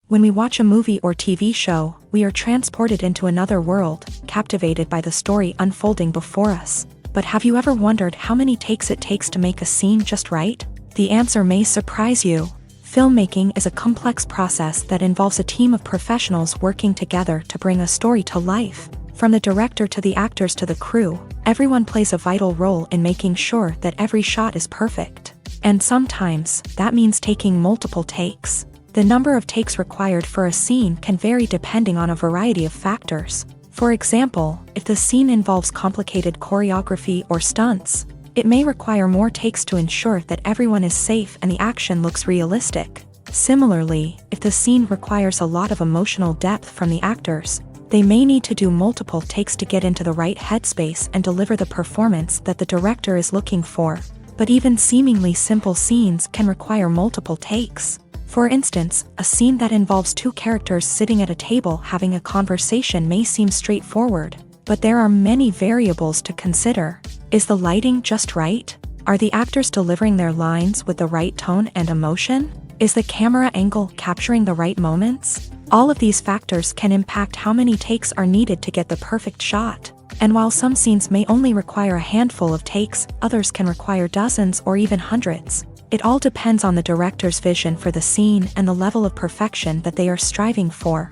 When we watch a movie or TV show, we are transported into another world, captivated by the story unfolding before us. But have you ever wondered how many takes it takes to make a scene just right? The answer may surprise you. Filmmaking is a complex process that involves a team of professionals working together to bring a story to life. From the director to the actors to the crew, everyone plays a vital role in making sure that every shot is perfect. And sometimes, that means taking multiple takes. The number of takes required for a scene can vary depending on a variety of factors. For example, if the scene involves complicated choreography or stunts, it may require more takes to ensure that everyone is safe and the action looks realistic. Similarly, if the scene requires a lot of emotional depth from the actors, they may need to do multiple takes to get into the right headspace and deliver the performance that the director is looking for. But even seemingly simple scenes can require multiple takes. For instance, a scene that involves two characters sitting at a table having a conversation may seem straightforward, but there are many variables to consider. Is the lighting just right? Are the actors delivering their lines with the right tone and emotion? Is the camera angle capturing the right moments? All of these factors can impact how many takes are needed to get the perfect shot. And while some scenes may only require a handful of takes, others can require dozens or even hundreds. It all depends on the director's vision for the scene and the level of perfection that they are striving for.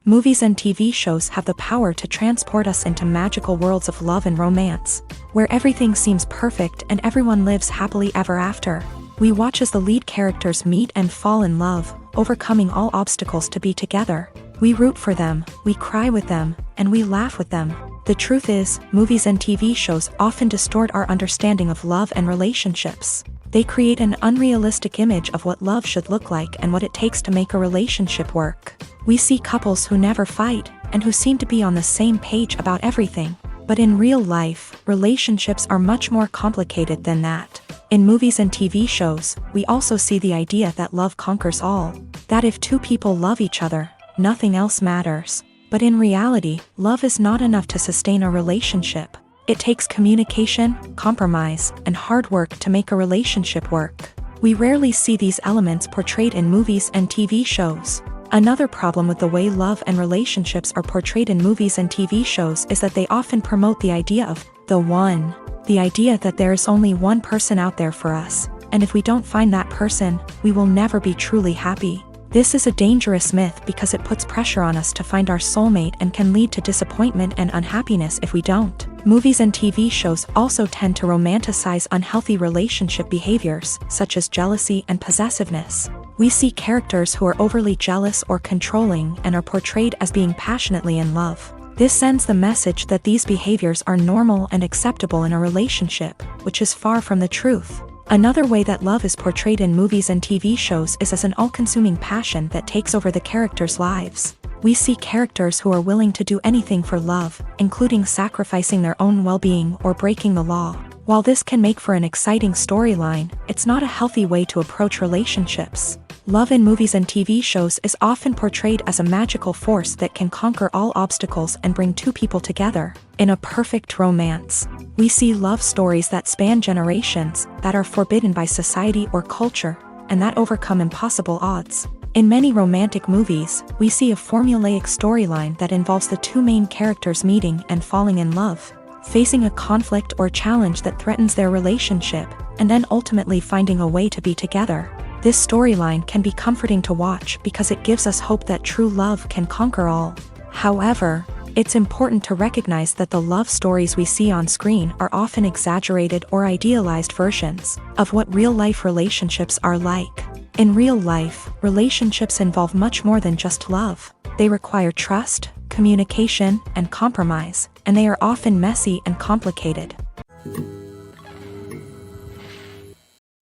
Movies and TV shows have the power to transport us into magical worlds of love and romance, where everything seems perfect and everyone lives happily ever after. We watch as the lead characters meet and fall in love, overcoming all obstacles to be together. We root for them, we cry with them, and we laugh with them. The truth is, movies and TV shows often distort our understanding of love and relationships. They create an unrealistic image of what love should look like and what it takes to make a relationship work. We see couples who never fight, and who seem to be on the same page about everything. But in real life, relationships are much more complicated than that. In movies and TV shows, we also see the idea that love conquers all. That if two people love each other, nothing else matters. But in reality, love is not enough to sustain a relationship. It takes communication, compromise, and hard work to make a relationship work. We rarely see these elements portrayed in movies and TV shows. Another problem with the way love and relationships are portrayed in movies and TV shows is that they often promote the idea of the one. The idea that there is only one person out there for us, and if we don't find that person, we will never be truly happy. This is a dangerous myth because it puts pressure on us to find our soulmate and can lead to disappointment and unhappiness if we don't. Movies and TV shows also tend to romanticize unhealthy relationship behaviors, such as jealousy and possessiveness. We see characters who are overly jealous or controlling and are portrayed as being passionately in love. This sends the message that these behaviors are normal and acceptable in a relationship, which is far from the truth. Another way that love is portrayed in movies and TV shows is as an all-consuming passion that takes over the characters' lives. We see characters who are willing to do anything for love, including sacrificing their own well-being or breaking the law. While this can make for an exciting storyline, it's not a healthy way to approach relationships. Love in movies and TV shows is often portrayed as a magical force that can conquer all obstacles and bring two people together. In a perfect romance, we see love stories that span generations, that are forbidden by society or culture, and that overcome impossible odds. In many romantic movies, we see a formulaic storyline that involves the two main characters meeting and falling in love, facing a conflict or challenge that threatens their relationship, and then ultimately finding a way to be together. This storyline can be comforting to watch because it gives us hope that true love can conquer all. However, it's important to recognize that the love stories we see on screen are often exaggerated or idealized versions of what real-life relationships are like. In real life, relationships involve much more than just love. They require trust, communication, and compromise, and they are often messy and complicated.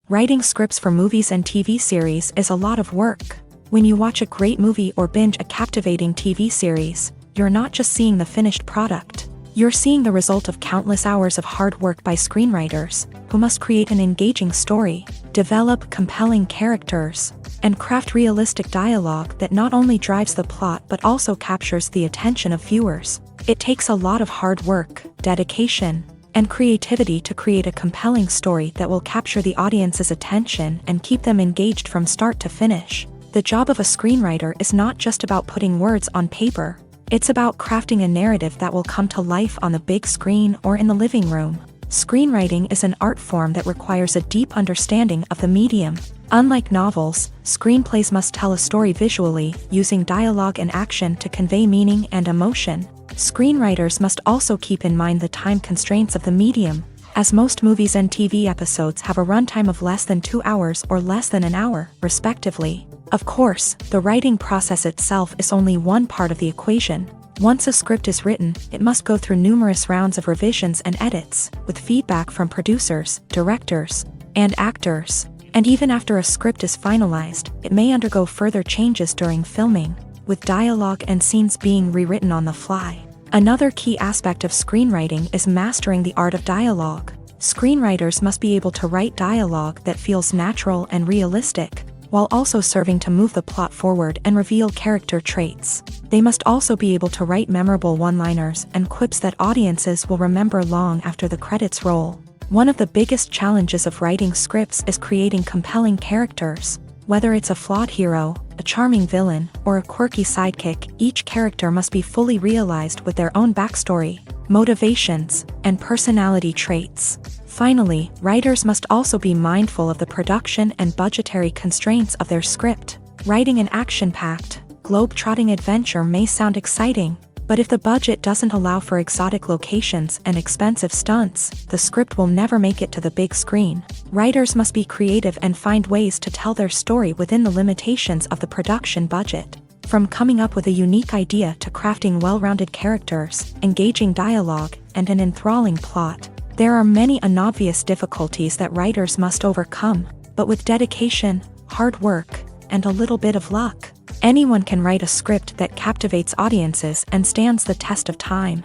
Writing scripts for movies and TV series is a lot of work. When you watch a great movie or binge a captivating TV series, you're not just seeing the finished product. You're seeing the result of countless hours of hard work by screenwriters, who must create an engaging story, develop compelling characters, and craft realistic dialogue that not only drives the plot but also captures the attention of viewers. It takes a lot of hard work, dedication, and creativity to create a compelling story that will capture the audience's attention and keep them engaged from start to finish. The job of a screenwriter is not just about putting words on paper. It's about crafting a narrative that will come to life on the big screen or in the living room. Screenwriting is an art form that requires a deep understanding of the medium. Unlike novels, screenplays must tell a story visually, using dialogue and action to convey meaning and emotion. Screenwriters must also keep in mind the time constraints of the medium, as most movies and TV episodes have a runtime of less than 2 hours or less than an hour, respectively. Of course, the writing process itself is only one part of the equation. Once a script is written, it must go through numerous rounds of revisions and edits, with feedback from producers, directors, and actors. And even after a script is finalized, it may undergo further changes during filming, with dialogue and scenes being rewritten on the fly. Another key aspect of screenwriting is mastering the art of dialogue. Screenwriters must be able to write dialogue that feels natural and realistic, while also serving to move the plot forward and reveal character traits. They must also be able to write memorable one-liners and quips that audiences will remember long after the credits roll. One of the biggest challenges of writing scripts is creating compelling characters. Whether it's a flawed hero, a charming villain, or a quirky sidekick, each character must be fully realized with their own backstory, motivations, and personality traits. Finally, writers must also be mindful of the production and budgetary constraints of their script. Writing an action-packed, globe-trotting adventure may sound exciting, but if the budget doesn't allow for exotic locations and expensive stunts, the script will never make it to the big screen. Writers must be creative and find ways to tell their story within the limitations of the production budget. From coming up with a unique idea to crafting well-rounded characters, engaging dialogue, and an enthralling plot, there are many unobvious difficulties that writers must overcome, but with dedication, hard work, and a little bit of luck, anyone can write a script that captivates audiences and stands the test of time.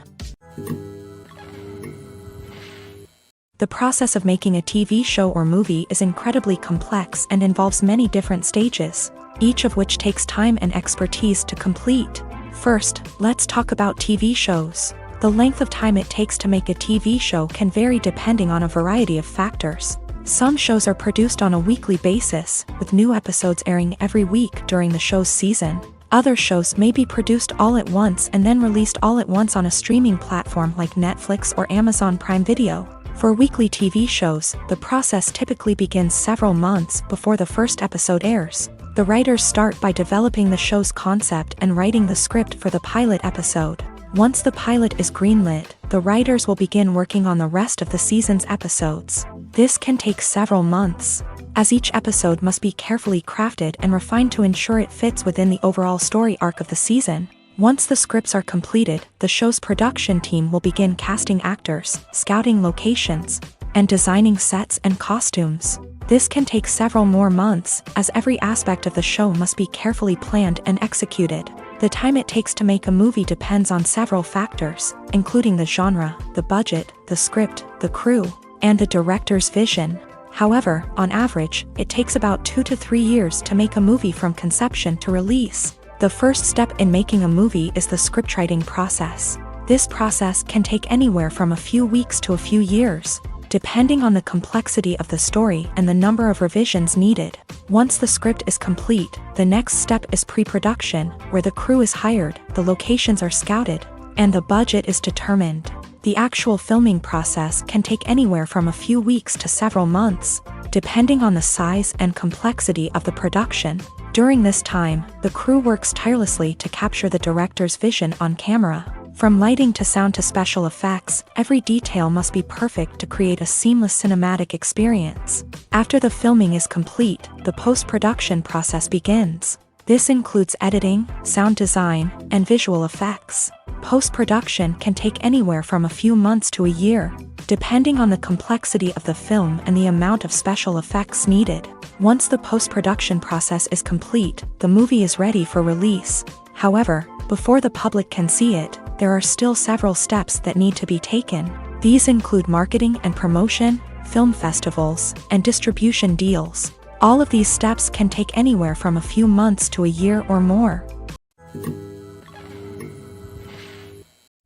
The process of making a TV show or movie is incredibly complex and involves many different stages, each of which takes time and expertise to complete. First, let's talk about TV shows. The length of time it takes to make a TV show can vary depending on a variety of factors. Some shows are produced on a weekly basis, with new episodes airing every week during the show's season. Other shows may be produced all at once and then released all at once on a streaming platform like Netflix or Amazon Prime Video. For weekly TV shows, the process typically begins several months before the first episode airs. The writers start by developing the show's concept and writing the script for the pilot episode. Once the pilot is greenlit, the writers will begin working on the rest of the season's episodes. This can take several months, as each episode must be carefully crafted and refined to ensure it fits within the overall story arc of the season. Once the scripts are completed, the show's production team will begin casting actors, scouting locations, and designing sets and costumes. This can take several more months, as every aspect of the show must be carefully planned and executed. The time it takes to make a movie depends on several factors, including the genre, the budget, the script, the crew, and the director's vision. However, on average, it takes about 2 to 3 years to make a movie from conception to release. The first step in making a movie is the scriptwriting process. This process can take anywhere from a few weeks to a few years, depending on the complexity of the story and the number of revisions needed. Once the script is complete, the next step is pre-production, where the crew is hired, the locations are scouted, and the budget is determined. The actual filming process can take anywhere from a few weeks to several months, depending on the size and complexity of the production. During this time, the crew works tirelessly to capture the director's vision on camera. From lighting to sound to special effects, every detail must be perfect to create a seamless cinematic experience. After the filming is complete, the post-production process begins. This includes editing, sound design, and visual effects. Post-production can take anywhere from a few months to a year, depending on the complexity of the film and the amount of special effects needed. Once the post-production process is complete, the movie is ready for release. However, before the public can see it, there are still several steps that need to be taken. These include marketing and promotion, film festivals, and distribution deals. All of these steps can take anywhere from a few months to a year or more.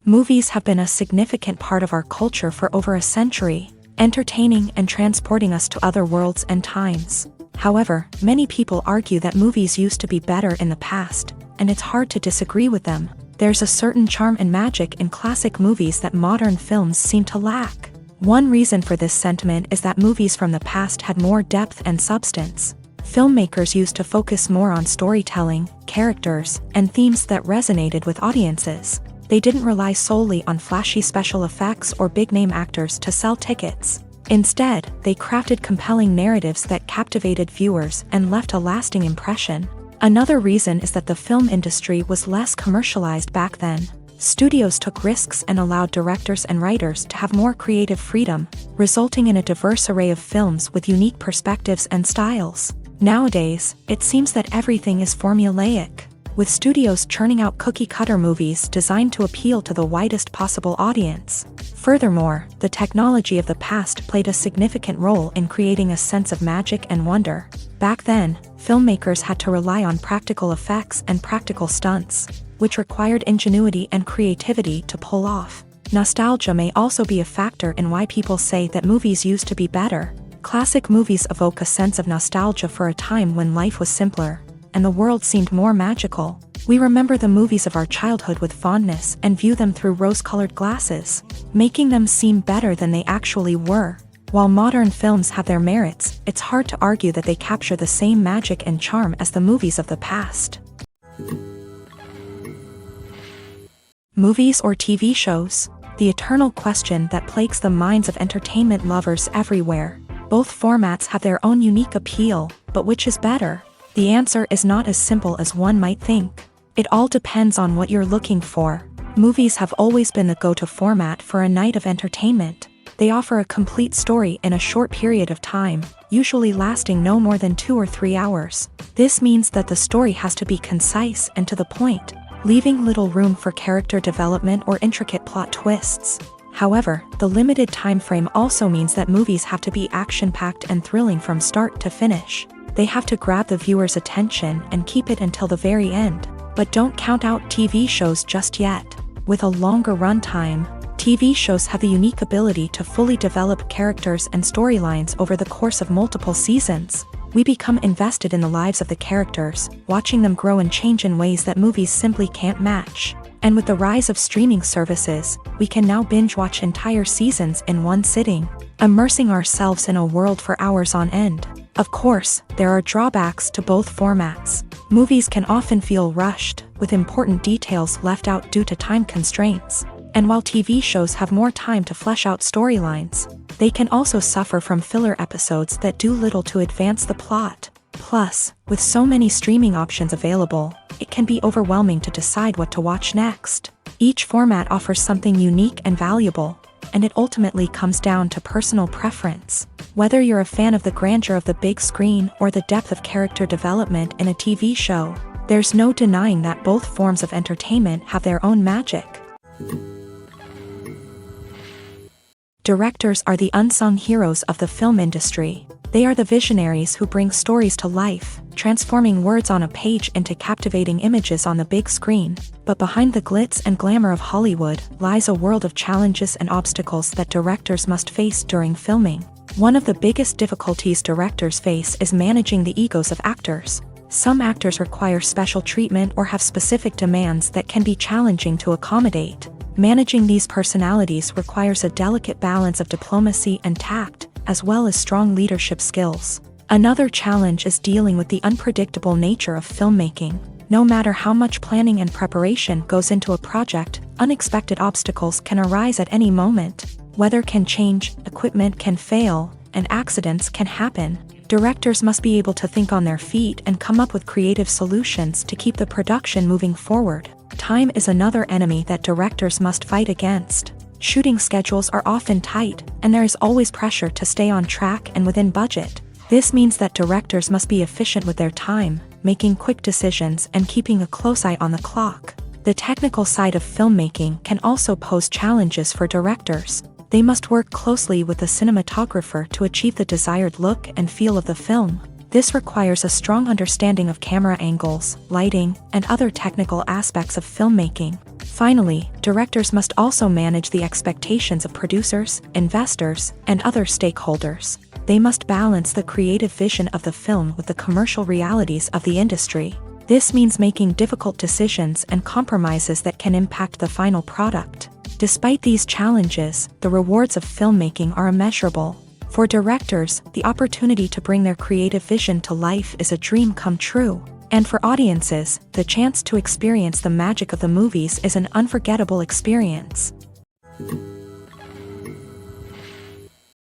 Movies have been a significant part of our culture for over a century, entertaining and transporting us to other worlds and times. However, many people argue that movies used to be better in the past, and it's hard to disagree with them. There's a certain charm and magic in classic movies that modern films seem to lack. One reason for this sentiment is that movies from the past had more depth and substance. Filmmakers used to focus more on storytelling, characters, and themes that resonated with audiences. They didn't rely solely on flashy special effects or big-name actors to sell tickets. Instead, they crafted compelling narratives that captivated viewers and left a lasting impression. Another reason is that the film industry was less commercialized back then. Studios took risks and allowed directors and writers to have more creative freedom, resulting in a diverse array of films with unique perspectives and styles. Nowadays, it seems that everything is formulaic, with studios churning out cookie-cutter movies designed to appeal to the widest possible audience. Furthermore, the technology of the past played a significant role in creating a sense of magic and wonder. Back then, filmmakers had to rely on practical effects and practical stunts, which required ingenuity and creativity to pull off. Nostalgia may also be a factor in why people say that movies used to be better. Classic movies evoke a sense of nostalgia for a time when life was simpler, and the world seemed more magical. We remember the movies of our childhood with fondness and view them through rose-colored glasses, making them seem better than they actually were. While modern films have their merits, it's hard to argue that they capture the same magic and charm as the movies of the past. Movies or TV shows? The eternal question that plagues the minds of entertainment lovers everywhere. Both formats have their own unique appeal, but which is better? The answer is not as simple as one might think. It all depends on what you're looking for. Movies have always been the go-to format for a night of entertainment. They offer a complete story in a short period of time, usually lasting no more than 2 or 3 hours. This means that the story has to be concise and to the point, leaving little room for character development or intricate plot twists. However, the limited time frame also means that movies have to be action-packed and thrilling from start to finish. They have to grab the viewer's attention and keep it until the very end. But don't count out TV shows just yet. With a longer runtime, TV shows have the unique ability to fully develop characters and storylines over the course of multiple seasons. We become invested in the lives of the characters, watching them grow and change in ways that movies simply can't match. And with the rise of streaming services, we can now binge-watch entire seasons in one sitting, immersing ourselves in a world for hours on end. Of course, there are drawbacks to both formats. Movies can often feel rushed, with important details left out due to time constraints. And while TV shows have more time to flesh out storylines, they can also suffer from filler episodes that do little to advance the plot. Plus, with so many streaming options available, it can be overwhelming to decide what to watch next. Each format offers something unique and valuable, and it ultimately comes down to personal preference. Whether you're a fan of the grandeur of the big screen or the depth of character development in a TV show, there's no denying that both forms of entertainment have their own magic. Directors are the unsung heroes of the film industry. They are the visionaries who bring stories to life, transforming words on a page into captivating images on the big screen. But behind the glitz and glamour of Hollywood lies a world of challenges and obstacles that directors must face during filming. One of the biggest difficulties directors face is managing the egos of actors. Some actors require special treatment or have specific demands that can be challenging to accommodate. Managing these personalities requires a delicate balance of diplomacy and tact, as well as strong leadership skills. Another challenge is dealing with the unpredictable nature of filmmaking. No matter how much planning and preparation goes into a project, unexpected obstacles can arise at any moment. Weather can change, equipment can fail, and accidents can happen. Directors must be able to think on their feet and come up with creative solutions to keep the production moving forward. Time is another enemy that directors must fight against. Shooting schedules are often tight, and there is always pressure to stay on track and within budget. This means that directors must be efficient with their time, making quick decisions and keeping a close eye on the clock. The technical side of filmmaking can also pose challenges for directors. They must work closely with the cinematographer to achieve the desired look and feel of the film. This requires a strong understanding of camera angles, lighting, and other technical aspects of filmmaking. Finally, directors must also manage the expectations of producers, investors, and other stakeholders. They must balance the creative vision of the film with the commercial realities of the industry. This means making difficult decisions and compromises that can impact the final product. Despite these challenges, the rewards of filmmaking are immeasurable. For directors, the opportunity to bring their creative vision to life is a dream come true. And for audiences, the chance to experience the magic of the movies is an unforgettable experience.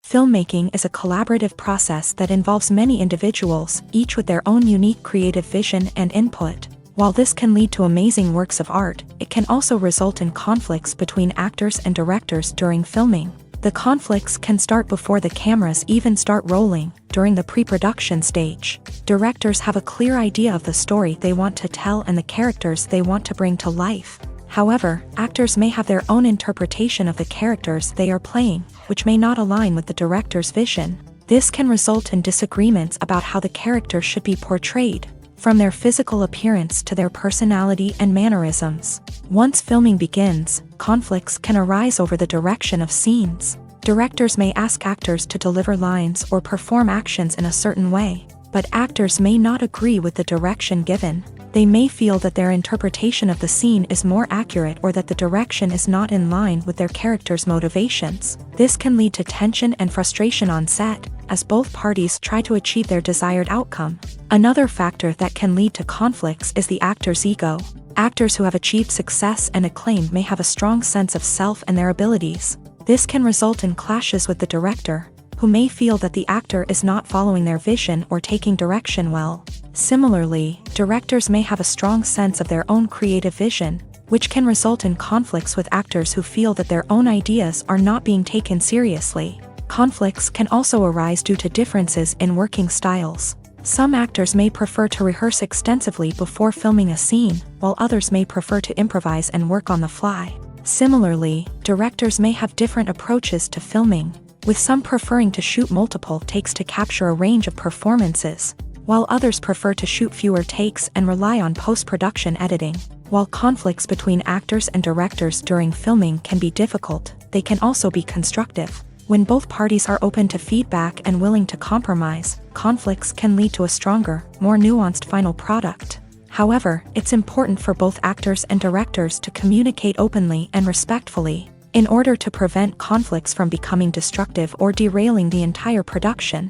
Filmmaking is a collaborative process that involves many individuals, each with their own unique creative vision and input. While this can lead to amazing works of art, it can also result in conflicts between actors and directors during filming. The conflicts can start before the cameras even start rolling, during the pre-production stage. Directors have a clear idea of the story they want to tell and the characters they want to bring to life. However, actors may have their own interpretation of the characters they are playing, which may not align with the director's vision. This can result in disagreements about how the characters should be portrayed, from their physical appearance to their personality and mannerisms. Once filming begins, conflicts can arise over the direction of scenes. Directors may ask actors to deliver lines or perform actions in a certain way, but actors may not agree with the direction given. They may feel that their interpretation of the scene is more accurate or that the direction is not in line with their character's motivations. This can lead to tension and frustration on set, as both parties try to achieve their desired outcome. Another factor that can lead to conflicts is the actor's ego. Actors who have achieved success and acclaim may have a strong sense of self and their abilities. This can result in clashes with the director, who may feel that the actor is not following their vision or taking direction well. Similarly, directors may have a strong sense of their own creative vision, which can result in conflicts with actors who feel that their own ideas are not being taken seriously. Conflicts can also arise due to differences in working styles. Some actors may prefer to rehearse extensively before filming a scene, while others may prefer to improvise and work on the fly. Similarly, directors may have different approaches to filming, with some preferring to shoot multiple takes to capture a range of performances, while others prefer to shoot fewer takes and rely on post-production editing. While conflicts between actors and directors during filming can be difficult, they can also be constructive. When both parties are open to feedback and willing to compromise, conflicts can lead to a stronger, more nuanced final product. However, it's important for both actors and directors to communicate openly and respectfully, in order to prevent conflicts from becoming destructive or derailing the entire production.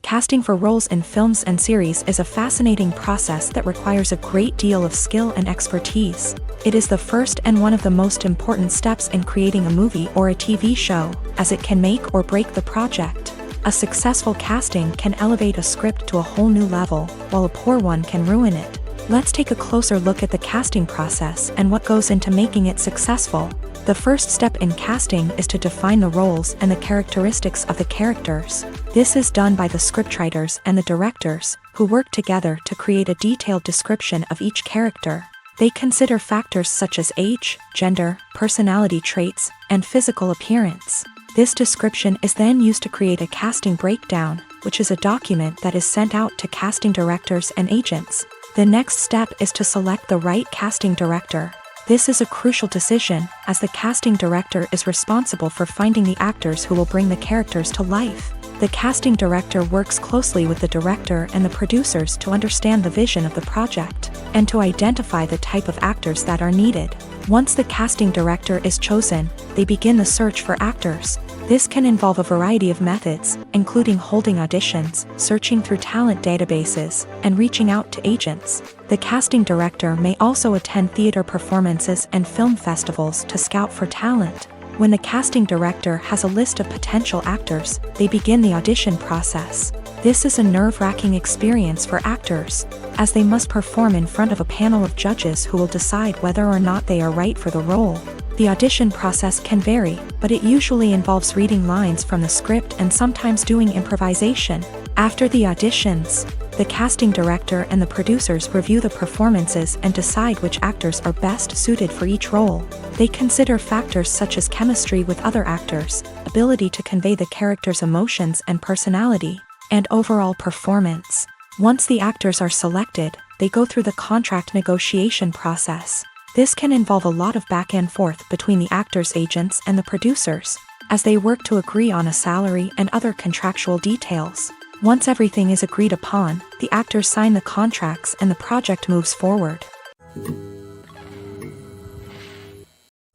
Casting for roles in films and series is a fascinating process that requires a great deal of skill and expertise. It is the first and one of the most important steps in creating a movie or a TV show, as it can make or break the project. A successful casting can elevate a script to a whole new level, while a poor one can ruin it. Let's take a closer look at the casting process and what goes into making it successful. The first step in casting is to define the roles and the characteristics of the characters. This is done by the scriptwriters and the directors, who work together to create a detailed description of each character. They consider factors such as age, gender, personality traits, and physical appearance. This description is then used to create a casting breakdown, which is a document that is sent out to casting directors and agents. The next step is to select the right casting director. This is a crucial decision, as the casting director is responsible for finding the actors who will bring the characters to life. The casting director works closely with the director and the producers to understand the vision of the project, and to identify the type of actors that are needed. Once the casting director is chosen, they begin the search for actors. This can involve a variety of methods, including holding auditions, searching through talent databases, and reaching out to agents. The casting director may also attend theater performances and film festivals to scout for talent. When the casting director has a list of potential actors, they begin the audition process. This is a nerve-wracking experience for actors, as they must perform in front of a panel of judges who will decide whether or not they are right for the role. The audition process can vary, but it usually involves reading lines from the script and sometimes doing improvisation. After the auditions, The casting director and the producers review the performances and decide which actors are best suited for each role. They consider factors such as chemistry with other actors, ability to convey the character's emotions and personality, and overall performance. Once the actors are selected, they go through the contract negotiation process. This can involve a lot of back and forth between the actors' agents and the producers, as they work to agree on a salary and other contractual details. Once everything is agreed upon, the actors sign the contracts and the project moves forward.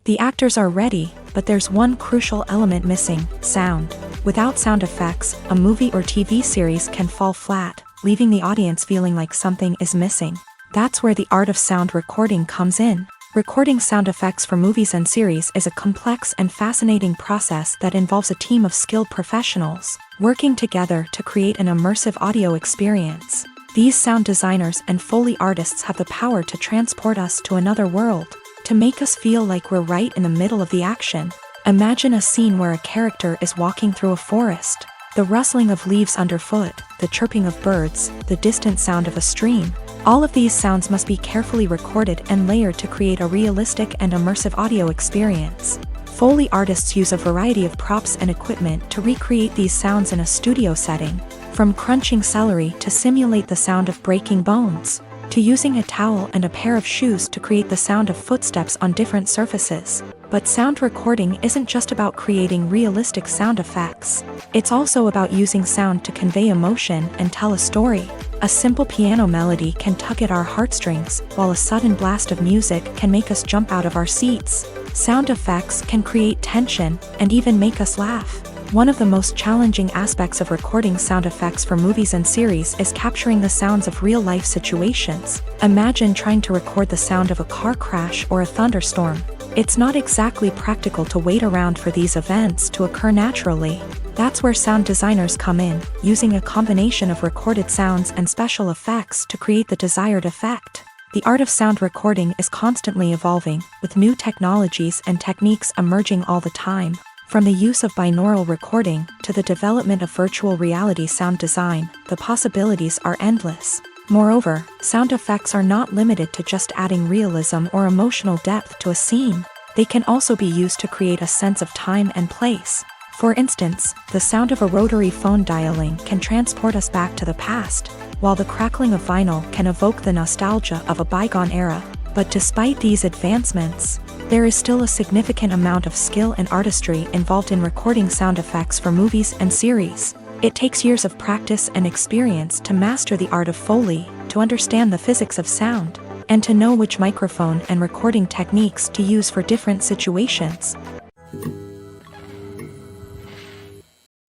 The actors are ready, but there's one crucial element missing: sound. Without sound effects, a movie or TV series can fall flat, leaving the audience feeling like something is missing. That's where the art of sound recording comes in. Recording sound effects for movies and series is a complex and fascinating process that involves a team of skilled professionals working together to create an immersive audio experience. These sound designers and Foley artists have the power to transport us to another world, to make us feel like we're right in the middle of the action. Imagine a scene where a character is walking through a forest. The rustling of leaves underfoot, the chirping of birds, the distant sound of a stream. All of these sounds must be carefully recorded and layered to create a realistic and immersive audio experience. Foley artists use a variety of props and equipment to recreate these sounds in a studio setting, from crunching celery to simulate the sound of breaking bones, to using a towel and a pair of shoes to create the sound of footsteps on different surfaces. But sound recording isn't just about creating realistic sound effects. It's also about using sound to convey emotion and tell a story. A simple piano melody can tug at our heartstrings, while a sudden blast of music can make us jump out of our seats. Sound effects can create tension and even make us laugh. One of the most challenging aspects of recording sound effects for movies and series is capturing the sounds of real-life situations. Imagine trying to record the sound of a car crash or a thunderstorm. It's not exactly practical to wait around for these events to occur naturally. That's where sound designers come in, using a combination of recorded sounds and special effects to create the desired effect. The art of sound recording is constantly evolving, with new technologies and techniques emerging all the time. From the use of binaural recording to the development of virtual reality sound design, the possibilities are endless. Moreover, sound effects are not limited to just adding realism or emotional depth to a scene. They can also be used to create a sense of time and place. For instance, the sound of a rotary phone dialing can transport us back to the past, while the crackling of vinyl can evoke the nostalgia of a bygone era. But despite these advancements, there is still a significant amount of skill and artistry involved in recording sound effects for movies and series. It takes years of practice and experience to master the art of Foley, to understand the physics of sound, and to know which microphone and recording techniques to use for different situations.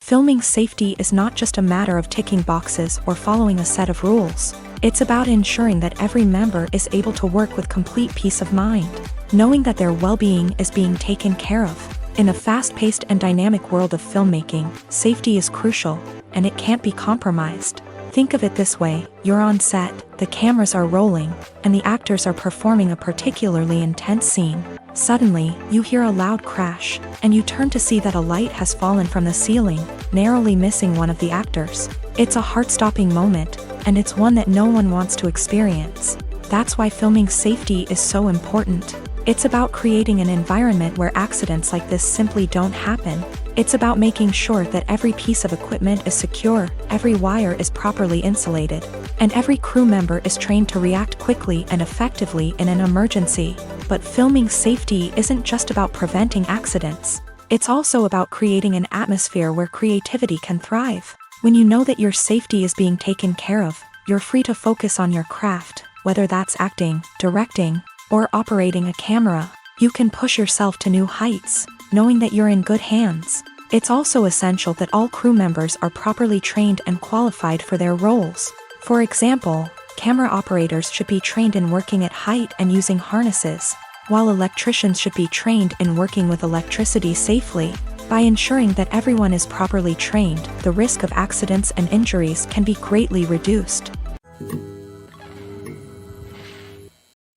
Filming safety is not just a matter of ticking boxes or following a set of rules. It's about ensuring that every member is able to work with complete peace of mind, knowing that their well-being is being taken care of. In a fast-paced and dynamic world of filmmaking, safety is crucial, and it can't be compromised. Think of it this way: you're on set, the cameras are rolling, and the actors are performing a particularly intense scene. Suddenly, you hear a loud crash, and you turn to see that a light has fallen from the ceiling, narrowly missing one of the actors. It's a heart-stopping moment, and it's one that no one wants to experience. That's why filming safety is so important. It's about creating an environment where accidents like this simply don't happen. It's about making sure that every piece of equipment is secure, every wire is properly insulated, and every crew member is trained to react quickly and effectively in an emergency. But filming safety isn't just about preventing accidents. It's also about creating an atmosphere where creativity can thrive. When you know that your safety is being taken care of, you're free to focus on your craft, whether that's acting, directing, or operating a camera. You can push yourself to new heights, knowing that you're in good hands. It's also essential that all crew members are properly trained and qualified for their roles. For example, camera operators should be trained in working at height and using harnesses, while electricians should be trained in working with electricity safely. By ensuring that everyone is properly trained, the risk of accidents and injuries can be greatly reduced.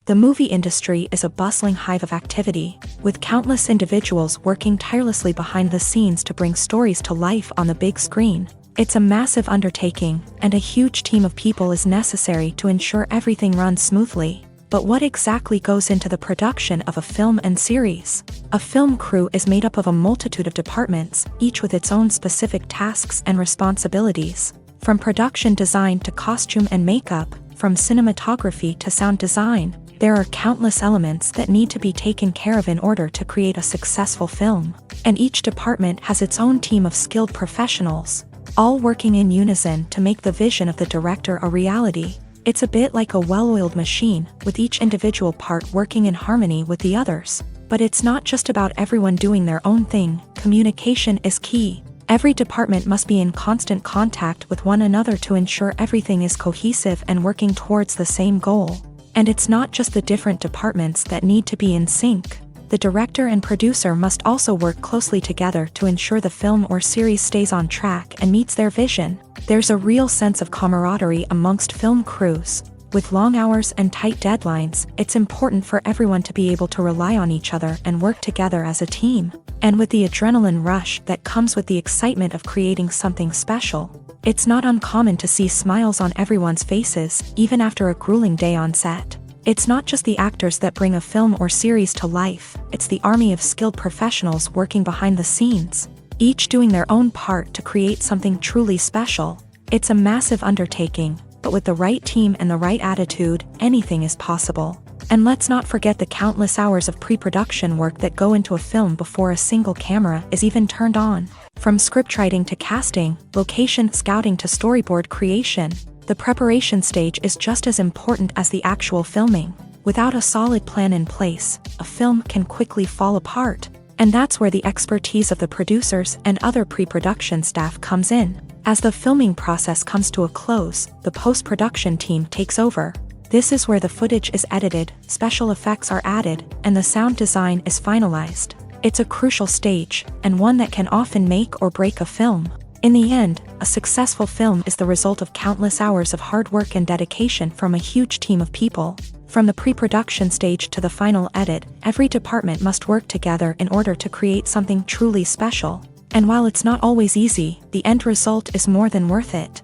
The movie industry is a bustling hive of activity, with countless individuals working tirelessly behind the scenes to bring stories to life on the big screen. It's a massive undertaking, and a huge team of people is necessary to ensure everything runs smoothly. But what exactly goes into the production of a film and series? A film crew is made up of a multitude of departments, each with its own specific tasks and responsibilities. From production design to costume and makeup, from cinematography to sound design, there are countless elements that need to be taken care of in order to create a successful film. And each department has its own team of skilled professionals, all working in unison to make the vision of the director a reality. It's a bit like a well-oiled machine, with each individual part working in harmony with the others. But it's not just about everyone doing their own thing. Communication is key. Every department must be in constant contact with one another to ensure everything is cohesive and working towards the same goal. And it's not just the different departments that need to be in sync. The director and producer must also work closely together to ensure the film or series stays on track and meets their vision. There's a real sense of camaraderie amongst film crews. With long hours and tight deadlines, it's important for everyone to be able to rely on each other and work together as a team. And with the adrenaline rush that comes with the excitement of creating something special, it's not uncommon to see smiles on everyone's faces, even after a grueling day on set. It's not just the actors that bring a film or series to life, it's the army of skilled professionals working behind the scenes, each doing their own part to create something truly special. It's a massive undertaking, but with the right team and the right attitude, anything is possible. And let's not forget the countless hours of pre-production work that go into a film before a single camera is even turned on. From scriptwriting to casting, location scouting to storyboard creation, the preparation stage is just as important as the actual filming. Without a solid plan in place, a film can quickly fall apart. And that's where the expertise of the producers and other pre-production staff comes in. As the filming process comes to a close, the post-production team takes over. This is where the footage is edited, special effects are added, and the sound design is finalized. It's a crucial stage, and one that can often make or break a film. In the end, a successful film is the result of countless hours of hard work and dedication from a huge team of people. From the pre-production stage to the final edit, every department must work together in order to create something truly special. And while it's not always easy, the end result is more than worth it.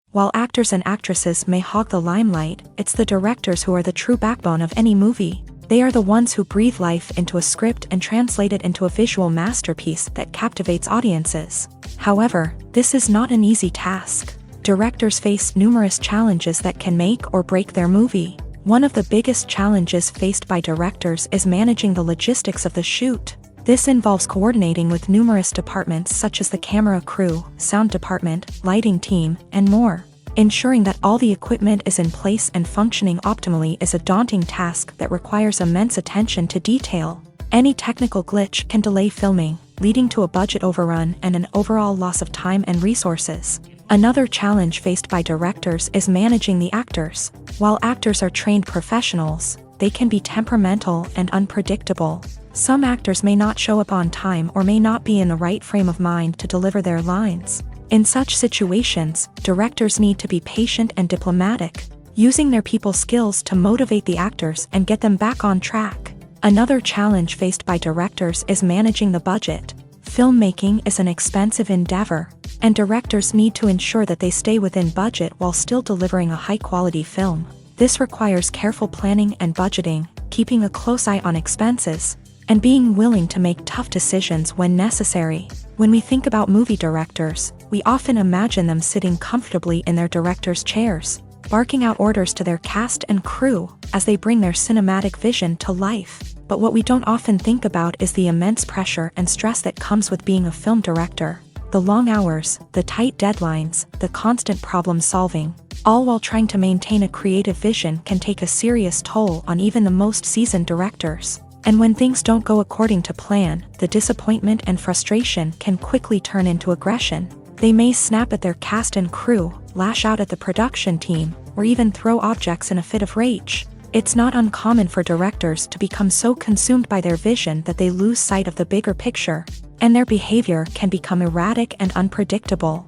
While actors and actresses may hog the limelight, it's the directors who are the true backbone of any movie. They are the ones who breathe life into a script and translate it into a visual masterpiece that captivates audiences. However, this is not an easy task. Directors face numerous challenges that can make or break their movie. One of the biggest challenges faced by directors is managing the logistics of the shoot. This involves coordinating with numerous departments such as the camera crew, sound department, lighting team, and more. Ensuring that all the equipment is in place and functioning optimally is a daunting task that requires immense attention to detail. Any technical glitch can delay filming, leading to a budget overrun and an overall loss of time and resources. Another challenge faced by directors is managing the actors. While actors are trained professionals, they can be temperamental and unpredictable. Some actors may not show up on time or may not be in the right frame of mind to deliver their lines. In such situations, directors need to be patient and diplomatic, using their people skills to motivate the actors and get them back on track. Another challenge faced by directors is managing the budget. Filmmaking is an expensive endeavor, and directors need to ensure that they stay within budget while still delivering a high-quality film. This requires careful planning and budgeting, keeping a close eye on expenses, and being willing to make tough decisions when necessary. When we think about movie directors, we often imagine them sitting comfortably in their director's chairs, barking out orders to their cast and crew as they bring their cinematic vision to life. But what we don't often think about is the immense pressure and stress that comes with being a film director. The long hours, the tight deadlines, the constant problem solving, all while trying to maintain a creative vision can take a serious toll on even the most seasoned directors. And when things don't go according to plan, the disappointment and frustration can quickly turn into aggression. They may snap at their cast and crew, lash out at the production team, or even throw objects in a fit of rage. It's not uncommon for directors to become so consumed by their vision that they lose sight of the bigger picture, and their behavior can become erratic and unpredictable.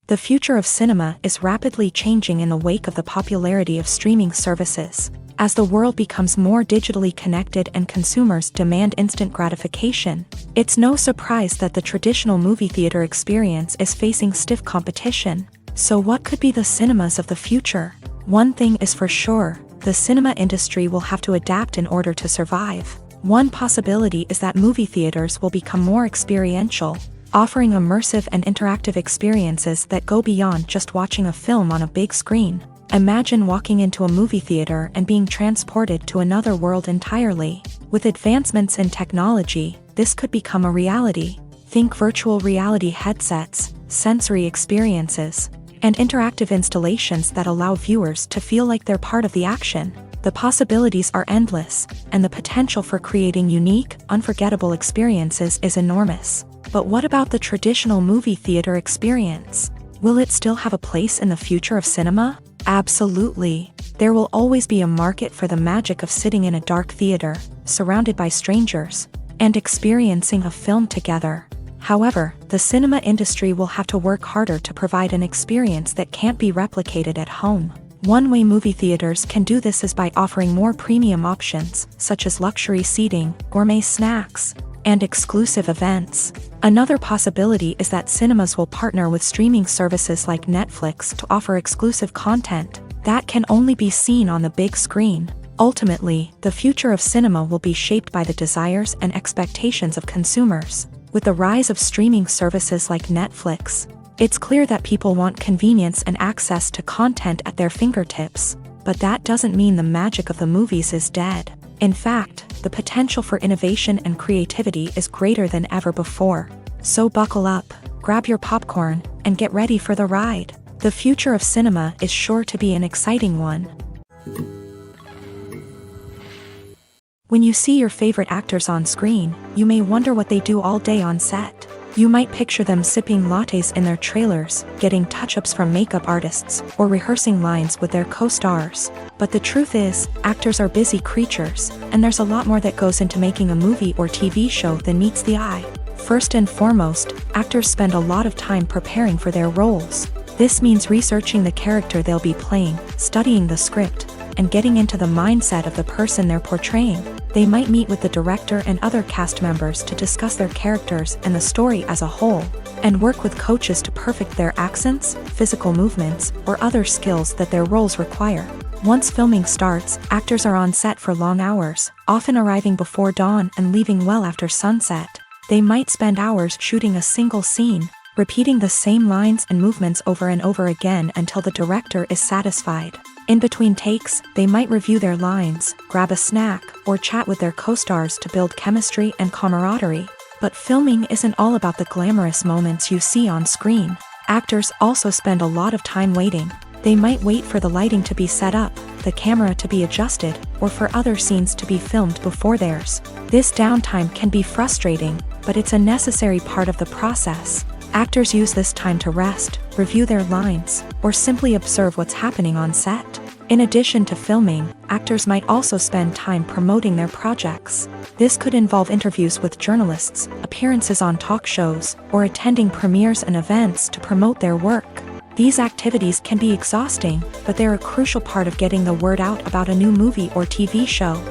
The future of cinema is rapidly changing in the wake of the popularity of streaming services. As the world becomes more digitally connected and consumers demand instant gratification, it's no surprise that the traditional movie theater experience is facing stiff competition. So what could be the cinemas of the future? One thing is for sure, the cinema industry will have to adapt in order to survive. One possibility is that movie theaters will become more experiential, offering immersive and interactive experiences that go beyond just watching a film on a big screen. Imagine walking into a movie theater and being transported to another world entirely. With advancements in technology, this could become a reality. Think virtual reality headsets, sensory experiences, and interactive installations that allow viewers to feel like they're part of the action. The possibilities are endless, and the potential for creating unique, unforgettable experiences is enormous. But what about the traditional movie theater experience? Will it still have a place in the future of cinema? Absolutely. There will always be a market for the magic of sitting in a dark theater, surrounded by strangers, and experiencing a film together. However, the cinema industry will have to work harder to provide an experience that can't be replicated at home. One way movie theaters can do this is by offering more premium options, such as luxury seating, gourmet snacks, and exclusive events. Another possibility is that cinemas will partner with streaming services like Netflix to offer exclusive content that can only be seen on the big screen. Ultimately, the future of cinema will be shaped by the desires and expectations of consumers. With the rise of streaming services like Netflix, it's clear that people want convenience and access to content at their fingertips. But that doesn't mean the magic of the movies is dead. In fact, the potential for innovation and creativity is greater than ever before. So buckle up, grab your popcorn, and get ready for the ride. The future of cinema is sure to be an exciting one. When you see your favorite actors on screen, you may wonder what they do all day on set. You might picture them sipping lattes in their trailers, getting touch-ups from makeup artists, or rehearsing lines with their co-stars. But the truth is, actors are busy creatures, and there's a lot more that goes into making a movie or TV show than meets the eye. First and foremost, actors spend a lot of time preparing for their roles. This means researching the character they'll be playing, studying the script, and getting into the mindset of the person they're portraying. They might meet with the director and other cast members to discuss their characters and the story as a whole, and work with coaches to perfect their accents, physical movements, or other skills that their roles require. Once filming starts, actors are on set for long hours, often arriving before dawn and leaving well after sunset. They might spend hours shooting a single scene, repeating the same lines and movements over and over again until the director is satisfied. In between takes, they might review their lines, grab a snack, or chat with their co-stars to build chemistry and camaraderie. But filming isn't all about the glamorous moments you see on screen. Actors also spend a lot of time waiting. They might wait for the lighting to be set up, the camera to be adjusted, or for other scenes to be filmed before theirs. This downtime can be frustrating, but it's a necessary part of the process. Actors use this time to rest, review their lines, or simply observe what's happening on set. In addition to filming, actors might also spend time promoting their projects. This could involve interviews with journalists, appearances on talk shows, or attending premieres and events to promote their work. These activities can be exhausting, but they're a crucial part of getting the word out about a new movie or TV show.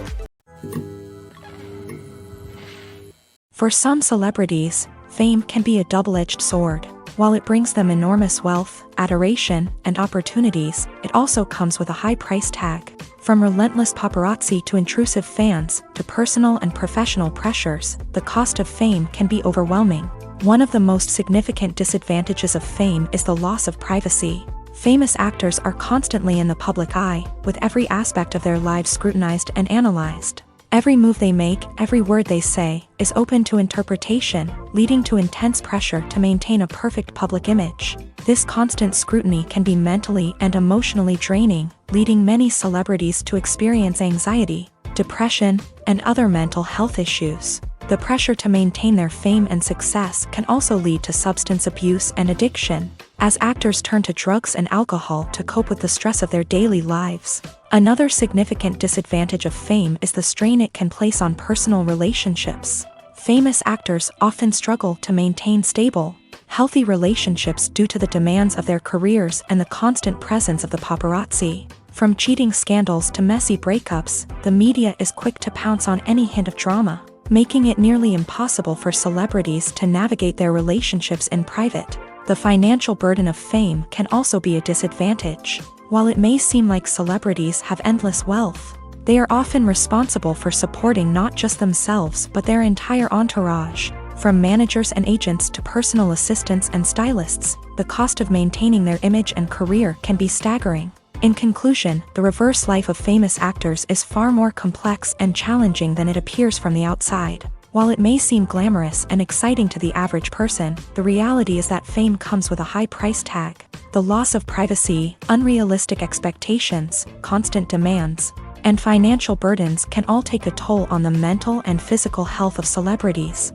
For some celebrities, fame can be a double-edged sword. While it brings them enormous wealth, adoration, and opportunities, it also comes with a high price tag. From relentless paparazzi to intrusive fans, to personal and professional pressures, the cost of fame can be overwhelming. One of the most significant disadvantages of fame is the loss of privacy. Famous actors are constantly in the public eye, with every aspect of their lives scrutinized and analyzed. Every move they make, every word they say, is open to interpretation, leading to intense pressure to maintain a perfect public image. This constant scrutiny can be mentally and emotionally draining, leading many celebrities to experience anxiety, depression, and other mental health issues. The pressure to maintain their fame and success can also lead to substance abuse and addiction, as actors turn to drugs and alcohol to cope with the stress of their daily lives. Another significant disadvantage of fame is the strain it can place on personal relationships. Famous actors often struggle to maintain stable, healthy relationships due to the demands of their careers and the constant presence of the paparazzi. From cheating scandals to messy breakups, the media is quick to pounce on any hint of drama, making it nearly impossible for celebrities to navigate their relationships in private. The financial burden of fame can also be a disadvantage. While it may seem like celebrities have endless wealth, they are often responsible for supporting not just themselves but their entire entourage. From managers and agents to personal assistants and stylists, the cost of maintaining their image and career can be staggering. In conclusion, the reverse life of famous actors is far more complex and challenging than it appears from the outside. While it may seem glamorous and exciting to the average person, the reality is that fame comes with a high price tag. The loss of privacy, unrealistic expectations, constant demands, and financial burdens can all take a toll on the mental and physical health of celebrities.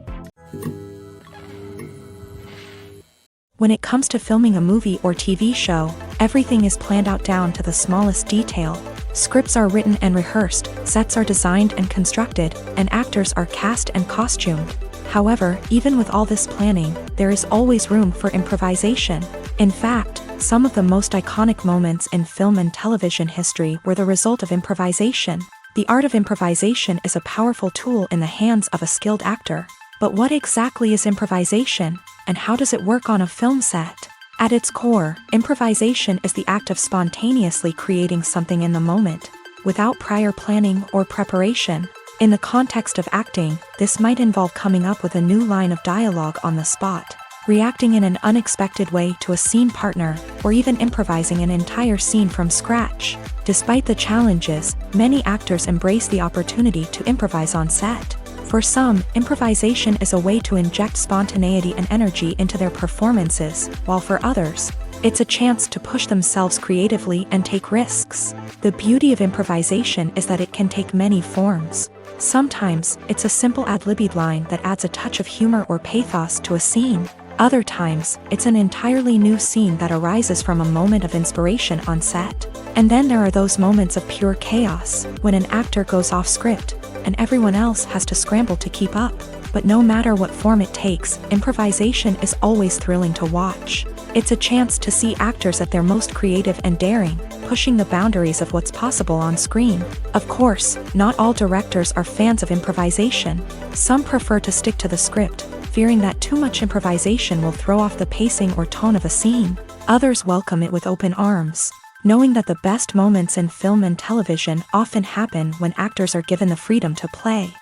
When it comes to filming a movie or TV show, everything is planned out down to the smallest detail. Scripts are written and rehearsed, sets are designed and constructed, and actors are cast and costumed. However, even with all this planning, there is always room for improvisation. In fact, some of the most iconic moments in film and television history were the result of improvisation. The art of improvisation is a powerful tool in the hands of a skilled actor. But what exactly is improvisation, and how does it work on a film set? At its core, improvisation is the act of spontaneously creating something in the moment, without prior planning or preparation. In the context of acting, this might involve coming up with a new line of dialogue on the spot, reacting in an unexpected way to a scene partner, or even improvising an entire scene from scratch. Despite the challenges, many actors embrace the opportunity to improvise on set. For some, improvisation is a way to inject spontaneity and energy into their performances, while for others, it's a chance to push themselves creatively and take risks. The beauty of improvisation is that it can take many forms. Sometimes, it's a simple ad-libbed line that adds a touch of humor or pathos to a scene. Other times, it's an entirely new scene that arises from a moment of inspiration on set. And then there are those moments of pure chaos, when an actor goes off script, and everyone else has to scramble to keep up. But no matter what form it takes, improvisation is always thrilling to watch. It's a chance to see actors at their most creative and daring, pushing the boundaries of what's possible on screen. Of course, not all directors are fans of improvisation. Some prefer to stick to the script, fearing that too much improvisation will throw off the pacing or tone of a scene. Others welcome it with open arms, knowing that the best moments in film and television often happen when actors are given the freedom to play.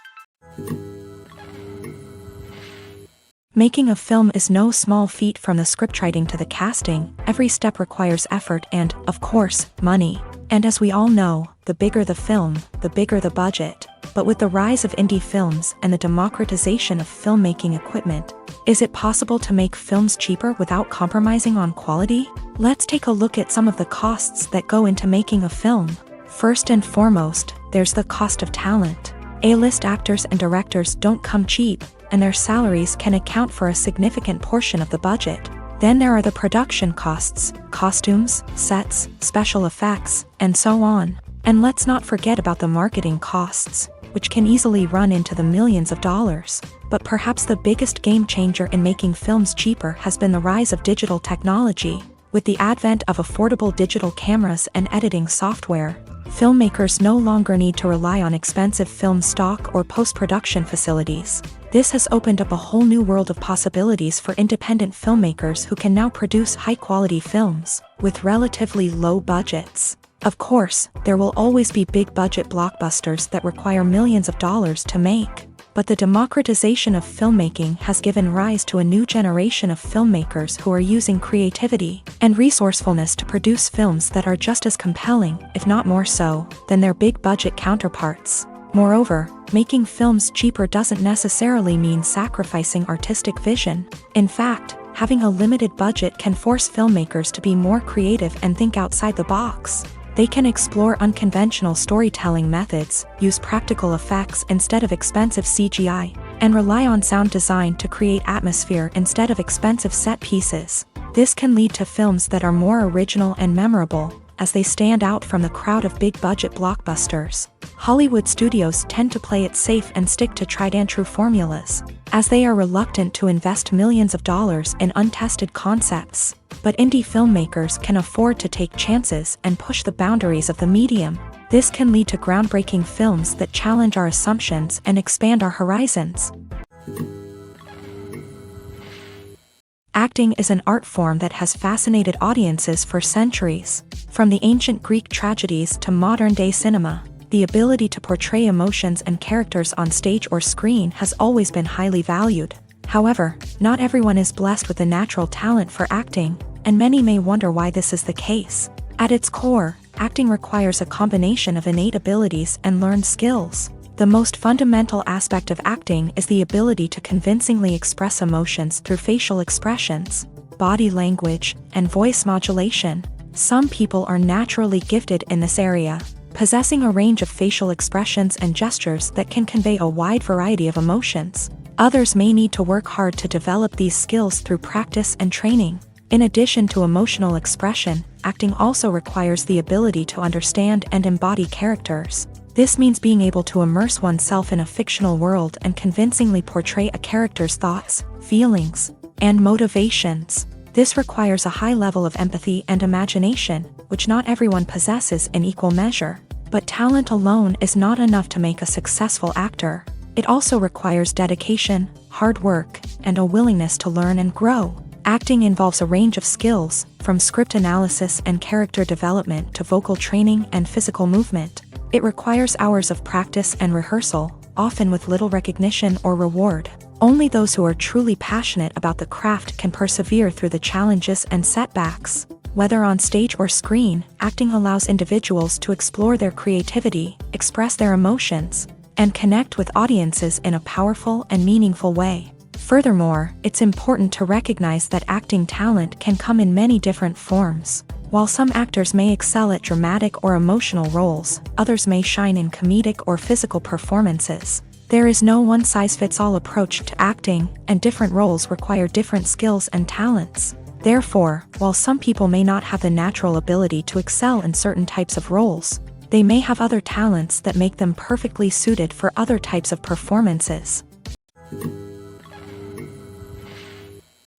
Making a film is no small feat. From the scriptwriting to the casting, every step requires effort and, of course, money. And as we all know, the bigger the film, the bigger the budget. But with the rise of indie films and the democratization of filmmaking equipment, is it possible to make films cheaper without compromising on quality? Let's take a look at some of the costs that go into making a film. First and foremost, there's the cost of talent. A-list actors and directors don't come cheap, and their salaries can account for a significant portion of the budget. Then there are the production costs, costumes, sets, special effects, and so on. And let's not forget about the marketing costs, which can easily run into the millions of dollars. But perhaps the biggest game changer in making films cheaper has been the rise of digital technology. With the advent of affordable digital cameras and editing software, filmmakers no longer need to rely on expensive film stock or post-production facilities. This has opened up a whole new world of possibilities for independent filmmakers who can now produce high-quality films with relatively low budgets. Of course, there will always be big-budget blockbusters that require millions of dollars to make. But the democratization of filmmaking has given rise to a new generation of filmmakers who are using creativity and resourcefulness to produce films that are just as compelling, if not more so, than their big-budget counterparts. Moreover, making films cheaper doesn't necessarily mean sacrificing artistic vision. In fact, having a limited budget can force filmmakers to be more creative and think outside the box. They can explore unconventional storytelling methods, use practical effects instead of expensive CGI, and rely on sound design to create atmosphere instead of expensive set pieces. This can lead to films that are more original and memorable, as they stand out from the crowd of big-budget blockbusters. Hollywood studios tend to play it safe and stick to tried-and-true formulas, as they are reluctant to invest millions of dollars in untested concepts. But indie filmmakers can afford to take chances and push the boundaries of the medium. This can lead to groundbreaking films that challenge our assumptions and expand our horizons. Acting is an art form that has fascinated audiences for centuries. From the ancient Greek tragedies to modern-day cinema, the ability to portray emotions and characters on stage or screen has always been highly valued. However, not everyone is blessed with a natural talent for acting, and many may wonder why this is the case. At its core, acting requires a combination of innate abilities and learned skills. The most fundamental aspect of acting is the ability to convincingly express emotions through facial expressions, body language, and voice modulation. Some people are naturally gifted in this area, possessing a range of facial expressions and gestures that can convey a wide variety of emotions. Others may need to work hard to develop these skills through practice and training. In addition to emotional expression, acting also requires the ability to understand and embody characters. This means being able to immerse oneself in a fictional world and convincingly portray a character's thoughts, feelings, and motivations. This requires a high level of empathy and imagination, which not everyone possesses in equal measure. But talent alone is not enough to make a successful actor. It also requires dedication, hard work, and a willingness to learn and grow. Acting involves a range of skills, from script analysis and character development to vocal training and physical movement. It requires hours of practice and rehearsal, often with little recognition or reward. Only those who are truly passionate about the craft can persevere through the challenges and setbacks. Whether on stage or screen, acting allows individuals to explore their creativity, express their emotions, and connect with audiences in a powerful and meaningful way. Furthermore, it's important to recognize that acting talent can come in many different forms. While some actors may excel at dramatic or emotional roles, others may shine in comedic or physical performances. There is no one-size-fits-all approach to acting, and different roles require different skills and talents. Therefore, while some people may not have the natural ability to excel in certain types of roles, they may have other talents that make them perfectly suited for other types of performances.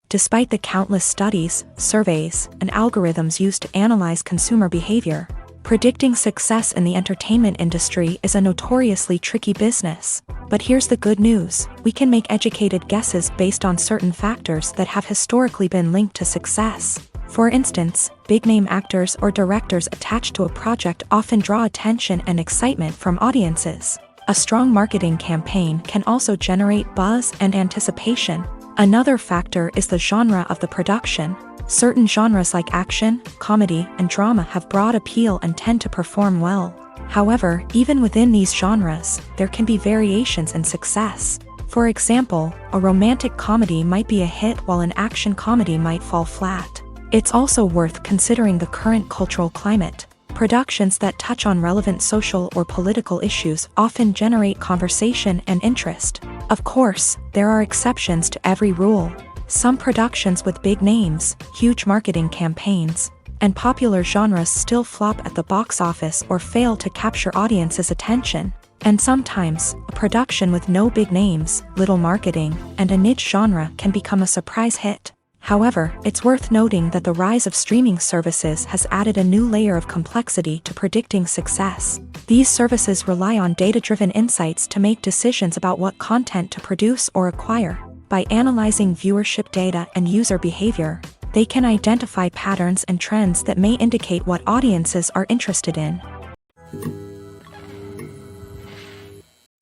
Despite the countless studies, surveys, and algorithms used to analyze consumer behavior, predicting success in the entertainment industry is a notoriously tricky business. But here's the good news: we can make educated guesses based on certain factors that have historically been linked to success. For instance, big-name actors or directors attached to a project often draw attention and excitement from audiences. A strong marketing campaign can also generate buzz and anticipation. Another factor is the genre of the production. Certain genres like action, comedy, and drama have broad appeal and tend to perform well. However, even within these genres, there can be variations in success. For example, a romantic comedy might be a hit while an action comedy might fall flat. It's also worth considering the current cultural climate. Productions that touch on relevant social or political issues often generate conversation and interest. Of course, there are exceptions to every rule. Some productions with big names, huge marketing campaigns, and popular genres still flop at the box office or fail to capture audiences' attention. And sometimes, a production with no big names, little marketing, and a niche genre can become a surprise hit. However, it's worth noting that the rise of streaming services has added a new layer of complexity to predicting success. These services rely on data-driven insights to make decisions about what content to produce or acquire. By analyzing viewership data and user behavior, they can identify patterns and trends that may indicate what audiences are interested in.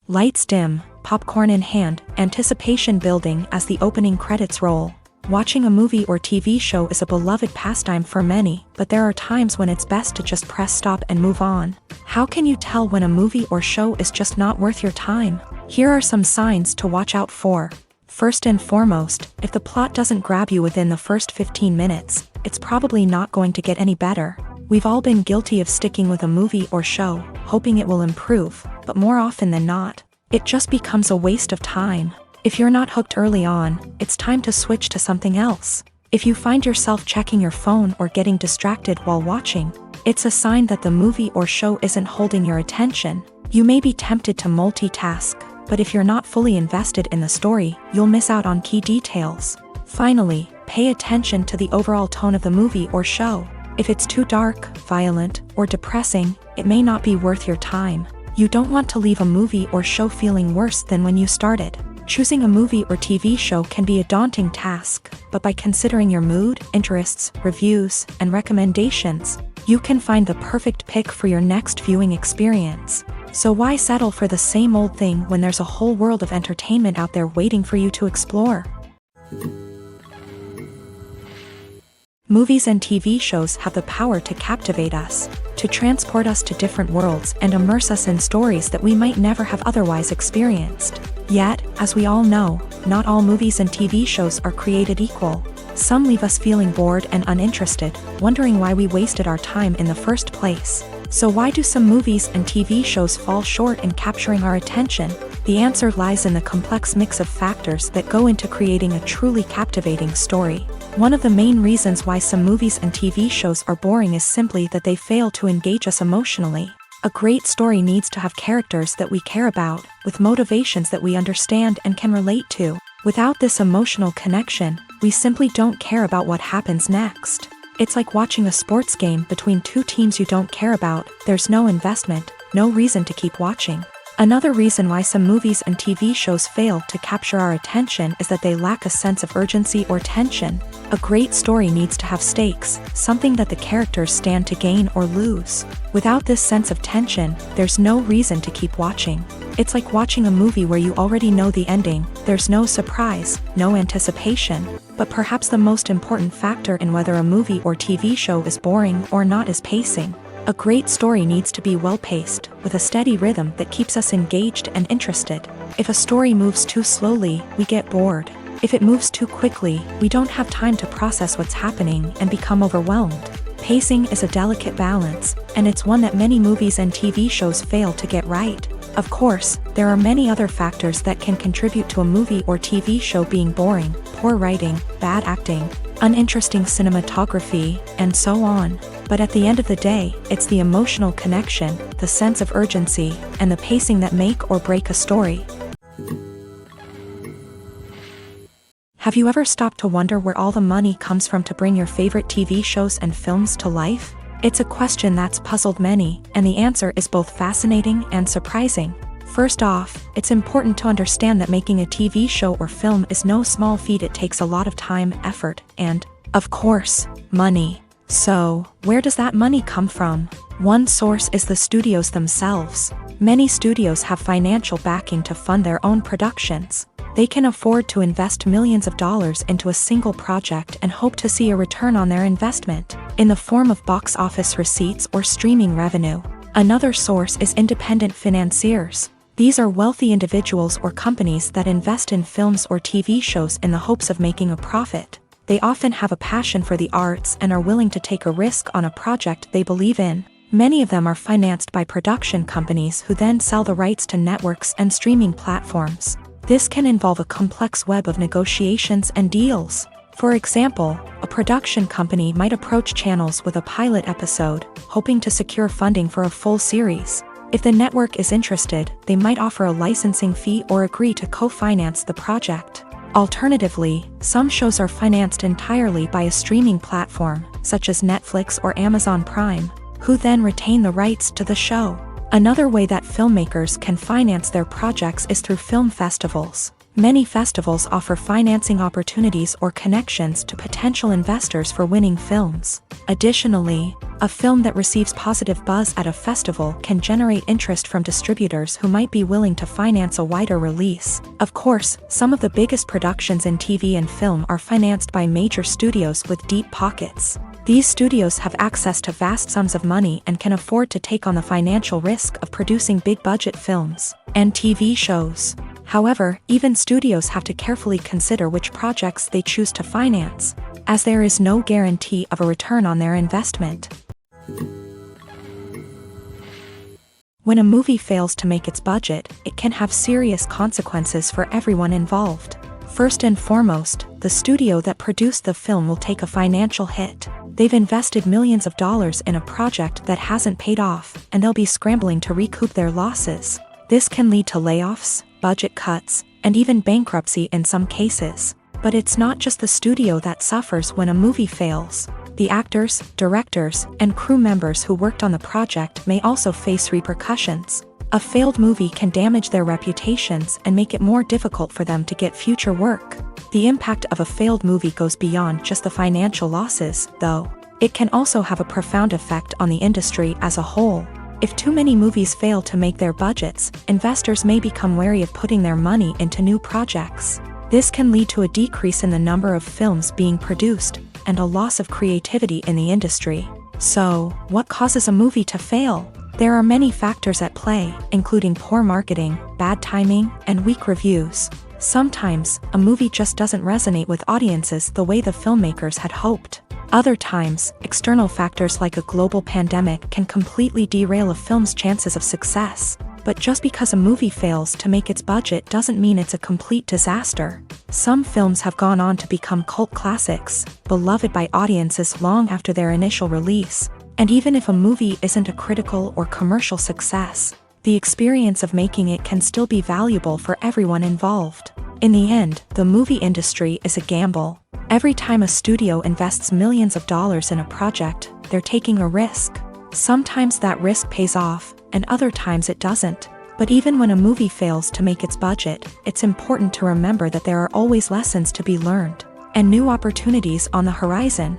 Lights dim, popcorn in hand, anticipation building as the opening credits roll. Watching a movie or TV show is a beloved pastime for many, but there are times when it's best to just press stop and move on. How can you tell when a movie or show is just not worth your time? Here are some signs to watch out for. First and foremost, if the plot doesn't grab you within the first 15 minutes, it's probably not going to get any better. We've all been guilty of sticking with a movie or show, hoping it will improve, but more often than not, it just becomes a waste of time. If you're not hooked early on, it's time to switch to something else. If you find yourself checking your phone or getting distracted while watching, It's a sign that the movie or show isn't holding your attention. You may be tempted to multitask, but if you're not fully invested in the story, you'll miss out on key details. Finally, pay attention to the overall tone of the movie or show. If it's too dark, violent, or depressing, it may not be worth your time. You don't want to leave a movie or show feeling worse than when you started. Choosing a movie or TV show can be a daunting task, but by considering your mood, interests, reviews, and recommendations, you can find the perfect pick for your next viewing experience. So why settle for the same old thing when there's a whole world of entertainment out there waiting for you to explore? Movies and TV shows have the power to captivate us, to transport us to different worlds and immerse us in stories that we might never have otherwise experienced. Yet, as we all know, not all movies and TV shows are created equal. Some leave us feeling bored and uninterested, wondering why we wasted our time in the first place. So why do some movies and TV shows fall short in capturing our attention? The answer lies in the complex mix of factors that go into creating a truly captivating story. One of the main reasons why some movies and TV shows are boring is simply that they fail to engage us emotionally. A great story needs to have characters that we care about, with motivations that we understand and can relate to. Without this emotional connection, we simply don't care about what happens next. It's like watching a sports game between two teams you don't care about. There's no investment, no reason to keep watching. Another reason why some movies and TV shows fail to capture our attention is that they lack a sense of urgency or tension. A great story needs to have stakes, something that the characters stand to gain or lose. Without this sense of tension, there's no reason to keep watching. It's like watching a movie where you already know the ending. There's no surprise, no anticipation. But perhaps the most important factor in whether a movie or TV show is boring or not is pacing. A great story needs to be well-paced, with a steady rhythm that keeps us engaged and interested. If a story moves too slowly, we get bored. If it moves too quickly, we don't have time to process what's happening and become overwhelmed. Pacing is a delicate balance, and it's one that many movies and TV shows fail to get right. Of course, there are many other factors that can contribute to a movie or TV show being boring: poor writing, bad acting, uninteresting cinematography, and so on. But at the end of the day, it's the emotional connection, the sense of urgency, and the pacing that make or break a story. Have you ever stopped to wonder where all the money comes from to bring your favorite TV shows and films to life? It's a question that's puzzled many, and the answer is both fascinating and surprising. First off, it's important to understand that making a TV show or film is no small feat. It takes a lot of time, effort, and, of course, money. So, where does that money come from? One source is the studios themselves. Many studios have financial backing to fund their own productions. They can afford to invest millions of dollars into a single project and hope to see a return on their investment, in the form of box office receipts or streaming revenue. Another source is independent financiers. These are wealthy individuals or companies that invest in films or TV shows in the hopes of making a profit. They often have a passion for the arts and are willing to take a risk on a project they believe in. Many of them are financed by production companies who then sell the rights to networks and streaming platforms. This can involve a complex web of negotiations and deals. For example, a production company might approach channels with a pilot episode, hoping to secure funding for a full series. If the network is interested, they might offer a licensing fee or agree to co-finance the project. Alternatively, some shows are financed entirely by a streaming platform, such as Netflix or Amazon Prime, who then retain the rights to the show. Another way that filmmakers can finance their projects is through film festivals. Many festivals offer financing opportunities or connections to potential investors for winning films. Additionally, a film that receives positive buzz at a festival can generate interest from distributors who might be willing to finance a wider release. Of course, some of the biggest productions in TV and film are financed by major studios with deep pockets. These studios have access to vast sums of money and can afford to take on the financial risk of producing big-budget films and TV shows. However, even studios have to carefully consider which projects they choose to finance, as there is no guarantee of a return on their investment. When a movie fails to make its budget, it can have serious consequences for everyone involved. First and foremost, the studio that produced the film will take a financial hit. They've invested millions of dollars in a project that hasn't paid off, and they'll be scrambling to recoup their losses. This can lead to layoffs, budget cuts, and even bankruptcy in some cases. But it's not just the studio that suffers when a movie fails. The actors, directors, and crew members who worked on the project may also face repercussions. A failed movie can damage their reputations and make it more difficult for them to get future work. The impact of a failed movie goes beyond just the financial losses, though. It can also have a profound effect on the industry as a whole. If too many movies fail to make their budgets, investors may become wary of putting their money into new projects. This can lead to a decrease in the number of films being produced, and a loss of creativity in the industry. So, what causes a movie to fail? There are many factors at play, including poor marketing, bad timing, and weak reviews. Sometimes, a movie just doesn't resonate with audiences the way the filmmakers had hoped. Other times, external factors like a global pandemic can completely derail a film's chances of success. But just because a movie fails to make its budget doesn't mean it's a complete disaster. Some films have gone on to become cult classics, beloved by audiences long after their initial release. And even if a movie isn't a critical or commercial success, the experience of making it can still be valuable for everyone involved. In the end, the movie industry is a gamble. Every time a studio invests millions of dollars in a project, they're taking a risk. Sometimes that risk pays off, and other times it doesn't. But even when a movie fails to make its budget, it's important to remember that there are always lessons to be learned, and new opportunities on the horizon.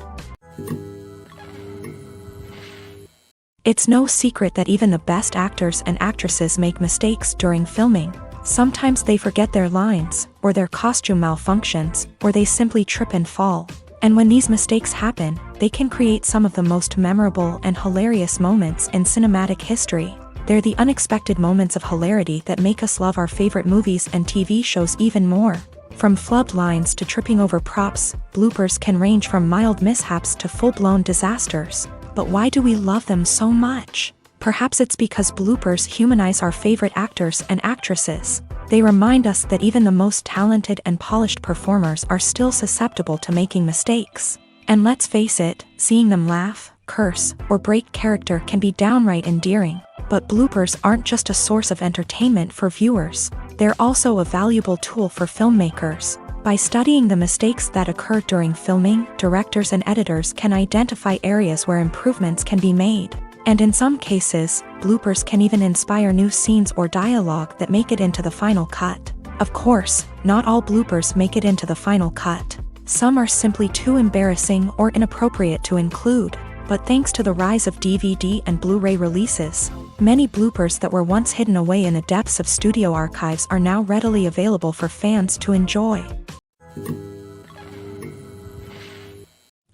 It's no secret that even the best actors and actresses make mistakes during filming. Sometimes they forget their lines, or their costume malfunctions, or they simply trip and fall. And when these mistakes happen, they can create some of the most memorable and hilarious moments in cinematic history. They're the unexpected moments of hilarity that make us love our favorite movies and TV shows even more. From flubbed lines to tripping over props, bloopers can range from mild mishaps to full-blown disasters. But why do we love them so much? Perhaps it's because bloopers humanize our favorite actors and actresses. They remind us that even the most talented and polished performers are still susceptible to making mistakes. And let's face it, seeing them laugh, curse, or break character can be downright endearing. But bloopers aren't just a source of entertainment for viewers. They're also a valuable tool for filmmakers. By studying the mistakes that occur during filming, directors and editors can identify areas where improvements can be made. And in some cases, bloopers can even inspire new scenes or dialogue that make it into the final cut. Of course, not all bloopers make it into the final cut. Some are simply too embarrassing or inappropriate to include. But thanks to the rise of DVD and Blu-ray releases, many bloopers that were once hidden away in the depths of studio archives are now readily available for fans to enjoy.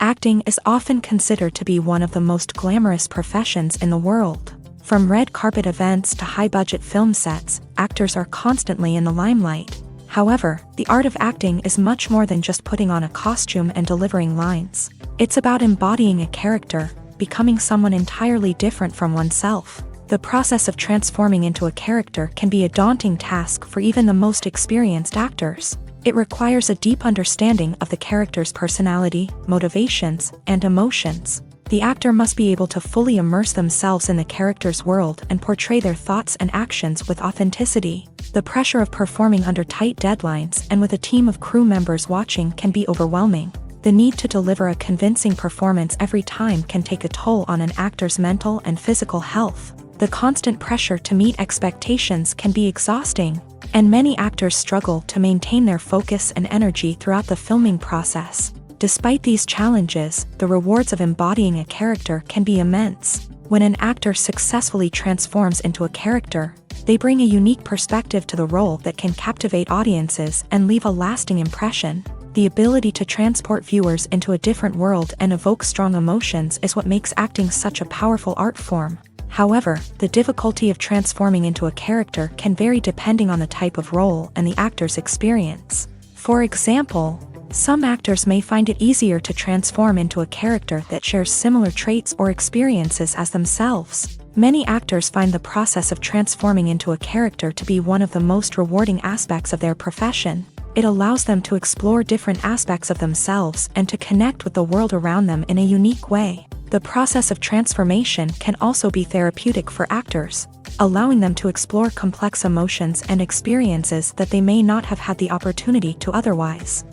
Acting is often considered to be one of the most glamorous professions in the world. From red carpet events to high-budget film sets, actors are constantly in the limelight. However, the art of acting is much more than just putting on a costume and delivering lines. It's about embodying a character, becoming someone entirely different from oneself. The process of transforming into a character can be a daunting task for even the most experienced actors. It requires a deep understanding of the character's personality, motivations, and emotions. The actor must be able to fully immerse themselves in the character's world and portray their thoughts and actions with authenticity. The pressure of performing under tight deadlines and with a team of crew members watching can be overwhelming. The need to deliver a convincing performance every time can take a toll on an actor's mental and physical health. The constant pressure to meet expectations can be exhausting, and many actors struggle to maintain their focus and energy throughout the filming process. Despite these challenges, the rewards of embodying a character can be immense. When an actor successfully transforms into a character, they bring a unique perspective to the role that can captivate audiences and leave a lasting impression. The ability to transport viewers into a different world and evoke strong emotions is what makes acting such a powerful art form. However, the difficulty of transforming into a character can vary depending on the type of role and the actor's experience. For example, some actors may find it easier to transform into a character that shares similar traits or experiences as themselves. Many actors find the process of transforming into a character to be one of the most rewarding aspects of their profession. It allows them to explore different aspects of themselves and to connect with the world around them in a unique way. The process of transformation can also be therapeutic for actors, allowing them to explore complex emotions and experiences that they may not have had the opportunity to otherwise.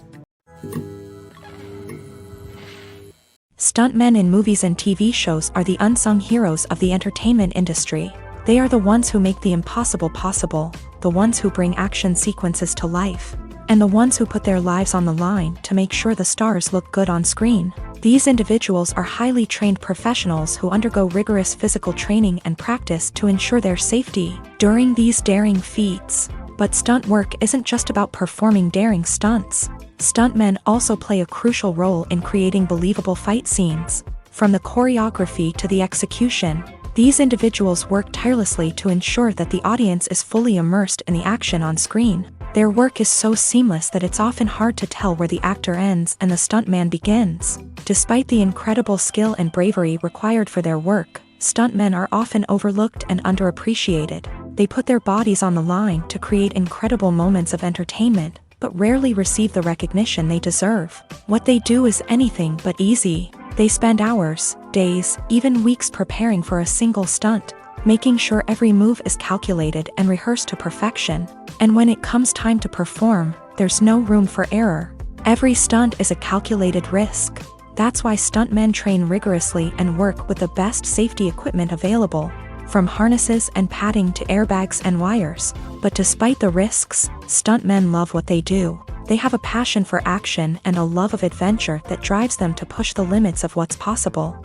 Stuntmen in movies and TV shows are the unsung heroes of the entertainment industry. They are the ones who make the impossible possible, the ones who bring action sequences to life, and the ones who put their lives on the line to make sure the stars look good on screen. These individuals are highly trained professionals who undergo rigorous physical training and practice to ensure their safety during these daring feats. But stunt work isn't just about performing daring stunts. Stuntmen also play a crucial role in creating believable fight scenes. From the choreography to the execution, these individuals work tirelessly to ensure that the audience is fully immersed in the action on screen. Their work is so seamless that it's often hard to tell where the actor ends and the stuntman begins. Despite the incredible skill and bravery required for their work, stuntmen are often overlooked and underappreciated. They put their bodies on the line to create incredible moments of entertainment, but rarely receive the recognition they deserve. What they do is anything but easy. They spend hours, days, even weeks preparing for a single stunt, making sure every move is calculated and rehearsed to perfection. And when it comes time to perform, there's no room for error. Every stunt is a calculated risk. That's why stuntmen train rigorously and work with the best safety equipment available, from harnesses and padding to airbags and wires. But despite the risks, stuntmen love what they do. They have a passion for action and a love of adventure that drives them to push the limits of what's possible.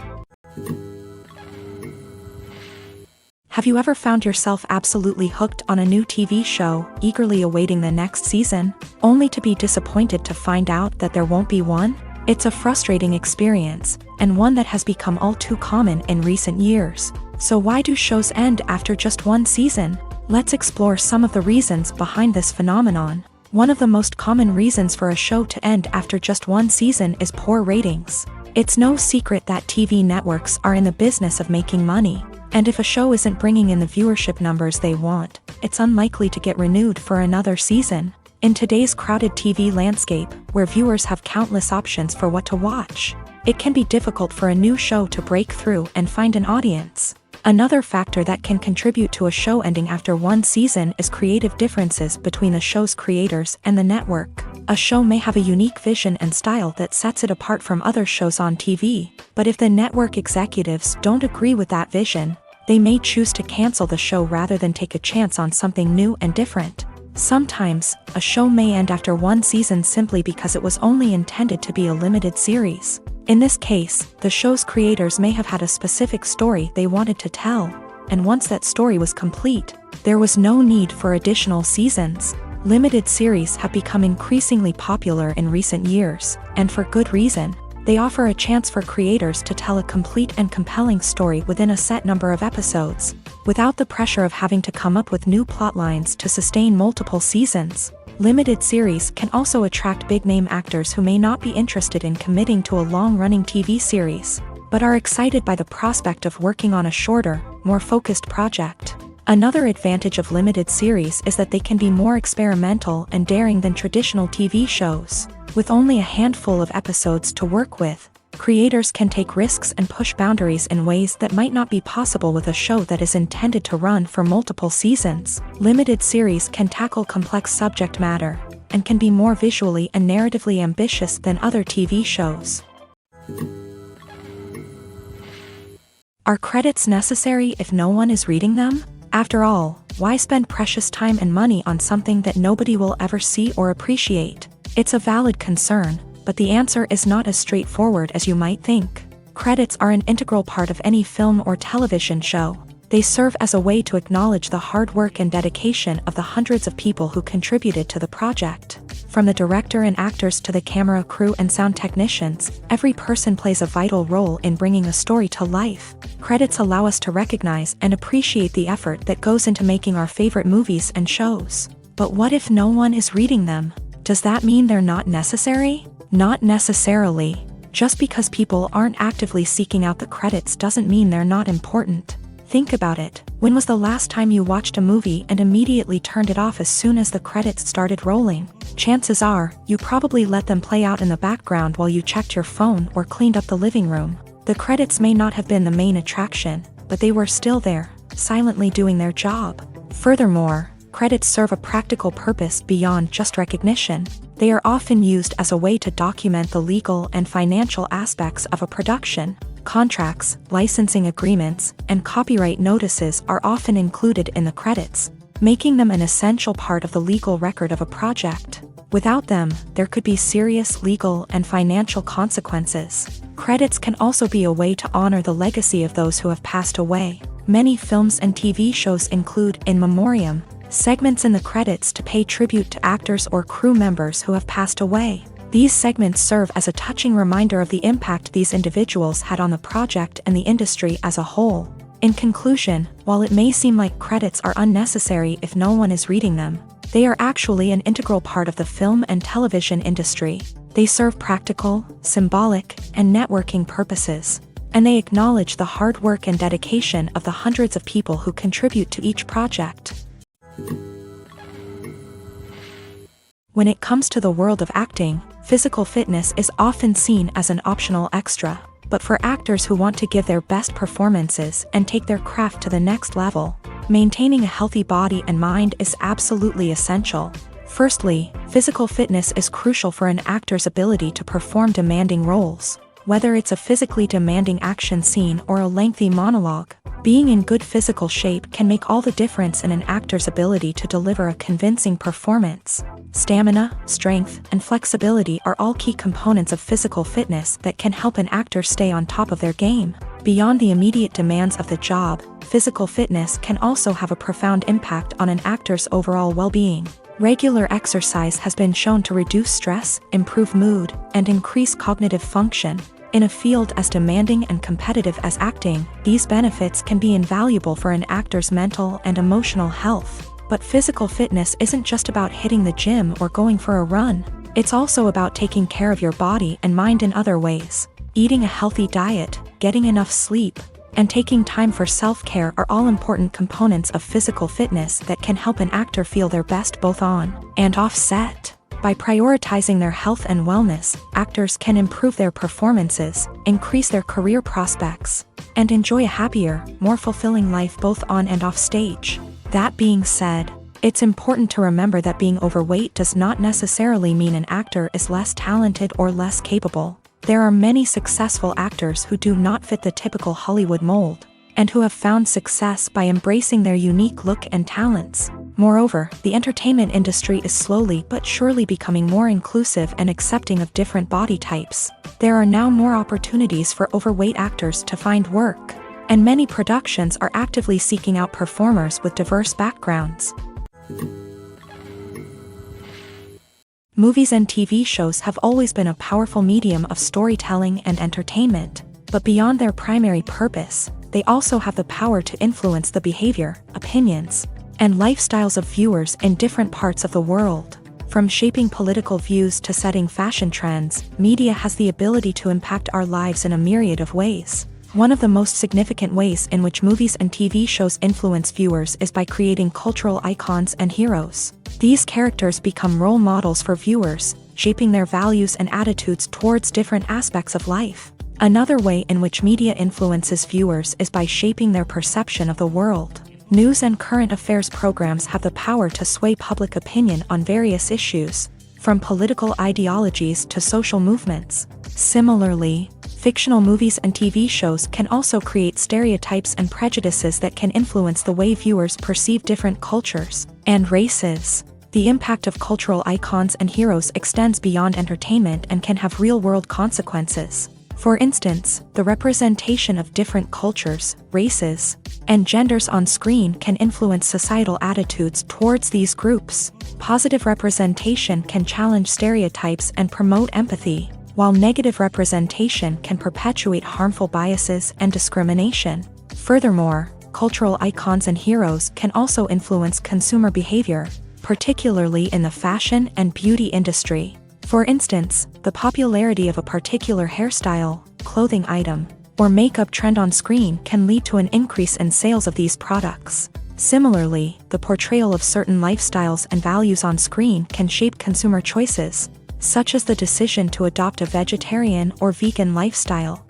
Have you ever found yourself absolutely hooked on a new TV show, eagerly awaiting the next season, only to be disappointed to find out that there won't be one? It's a frustrating experience, and one that has become all too common in recent years. So why do shows end after just one season? Let's explore some of the reasons behind this phenomenon. One of the most common reasons for a show to end after just one season is poor ratings. It's no secret that TV networks are in the business of making money. And if a show isn't bringing in the viewership numbers they want, it's unlikely to get renewed for another season. In today's crowded TV landscape, where viewers have countless options for what to watch, it can be difficult for a new show to break through and find an audience. Another factor that can contribute to a show ending after one season is creative differences between the show's creators and the network. A show may have a unique vision and style that sets it apart from other shows on TV, but if the network executives don't agree with that vision, they may choose to cancel the show rather than take a chance on something new and different. Sometimes, a show may end after one season simply because it was only intended to be a limited series. In this case, the show's creators may have had a specific story they wanted to tell, and once that story was complete, there was no need for additional seasons. Limited series have become increasingly popular in recent years, and for good reason. They offer a chance for creators to tell a complete and compelling story within a set number of episodes, without the pressure of having to come up with new plotlines to sustain multiple seasons. Limited series can also attract big-name actors who may not be interested in committing to a long-running TV series, but are excited by the prospect of working on a shorter, more focused project. Another advantage of limited series is that they can be more experimental and daring than traditional TV shows. With only a handful of episodes to work with, creators can take risks and push boundaries in ways that might not be possible with a show that is intended to run for multiple seasons. Limited series can tackle complex subject matter, and can be more visually and narratively ambitious than other TV shows. Are credits necessary if no one is reading them? After all, why spend precious time and money on something that nobody will ever see or appreciate? It's a valid concern, but the answer is not as straightforward as you might think. Credits are an integral part of any film or television show. They serve as a way to acknowledge the hard work and dedication of the hundreds of people who contributed to the project. From the director and actors to the camera crew and sound technicians, every person plays a vital role in bringing a story to life. Credits allow us to recognize and appreciate the effort that goes into making our favorite movies and shows. But what if no one is reading them? Does that mean they're not necessary? Not necessarily. Just because people aren't actively seeking out the credits doesn't mean they're not important. Think about it. When was the last time you watched a movie and immediately turned it off as soon as the credits started rolling? Chances are, you probably let them play out in the background while you checked your phone or cleaned up the living room. The credits may not have been the main attraction, but they were still there, silently doing their job. Furthermore, credits serve a practical purpose beyond just recognition. They are often used as a way to document the legal and financial aspects of a production. Contracts, licensing agreements, and copyright notices are often included in the credits, making them an essential part of the legal record of a project. Without them, there could be serious legal and financial consequences. Credits can also be a way to honor the legacy of those who have passed away. Many films and TV shows include in memoriam segments in the credits to pay tribute to actors or crew members who have passed away. These segments serve as a touching reminder of the impact these individuals had on the project and the industry as a whole. In conclusion, while it may seem like credits are unnecessary if no one is reading them, they are actually an integral part of the film and television industry. They serve practical, symbolic, and networking purposes, and they acknowledge the hard work and dedication of the hundreds of people who contribute to each project. When it comes to the world of acting, physical fitness is often seen as an optional extra, but for actors who want to give their best performances and take their craft to the next level, maintaining a healthy body and mind is absolutely essential. Firstly, physical fitness is crucial for an actor's ability to perform demanding roles. Whether it's a physically demanding action scene or a lengthy monologue, being in good physical shape can make all the difference in an actor's ability to deliver a convincing performance. Stamina, strength, and flexibility are all key components of physical fitness that can help an actor stay on top of their game. Beyond the immediate demands of the job, physical fitness can also have a profound impact on an actor's overall well-being. Regular exercise has been shown to reduce stress, improve mood, and increase cognitive function. In a field as demanding and competitive as acting, these benefits can be invaluable for an actor's mental and emotional health. But physical fitness isn't just about hitting the gym or going for a run. It's also about taking care of your body and mind in other ways. Eating a healthy diet, getting enough sleep, and taking time for self-care are all important components of physical fitness that can help an actor feel their best both on and off set. By prioritizing their health and wellness, actors can improve their performances, increase their career prospects, and enjoy a happier, more fulfilling life both on and off stage. That being said, it's important to remember that being overweight does not necessarily mean an actor is less talented or less capable. There are many successful actors who do not fit the typical Hollywood mold, and who have found success by embracing their unique look and talents. Moreover, the entertainment industry is slowly but surely becoming more inclusive and accepting of different body types. There are now more opportunities for overweight actors to find work, and many productions are actively seeking out performers with diverse backgrounds. Movies and TV shows have always been a powerful medium of storytelling and entertainment, but beyond their primary purpose, they also have the power to influence the behavior, opinions, and lifestyles of viewers in different parts of the world. From shaping political views to setting fashion trends, media has the ability to impact our lives in a myriad of ways. One of the most significant ways in which movies and TV shows influence viewers is by creating cultural icons and heroes. These characters become role models for viewers, shaping their values and attitudes towards different aspects of life. Another way in which media influences viewers is by shaping their perception of the world. News and current affairs programs have the power to sway public opinion on various issues, from political ideologies to social movements. Similarly, fictional movies and TV shows can also create stereotypes and prejudices that can influence the way viewers perceive different cultures and races. The impact of cultural icons and heroes extends beyond entertainment and can have real-world consequences. For instance, the representation of different cultures, races, and genders on screen can influence societal attitudes towards these groups. Positive representation can challenge stereotypes and promote empathy, while negative representation can perpetuate harmful biases and discrimination. Furthermore, cultural icons and heroes can also influence consumer behavior, particularly in the fashion and beauty industry. For instance, the popularity of a particular hairstyle, clothing item, or makeup trend on screen can lead to an increase in sales of these products. Similarly, the portrayal of certain lifestyles and values on screen can shape consumer choices, such as the decision to adopt a vegetarian or vegan lifestyle.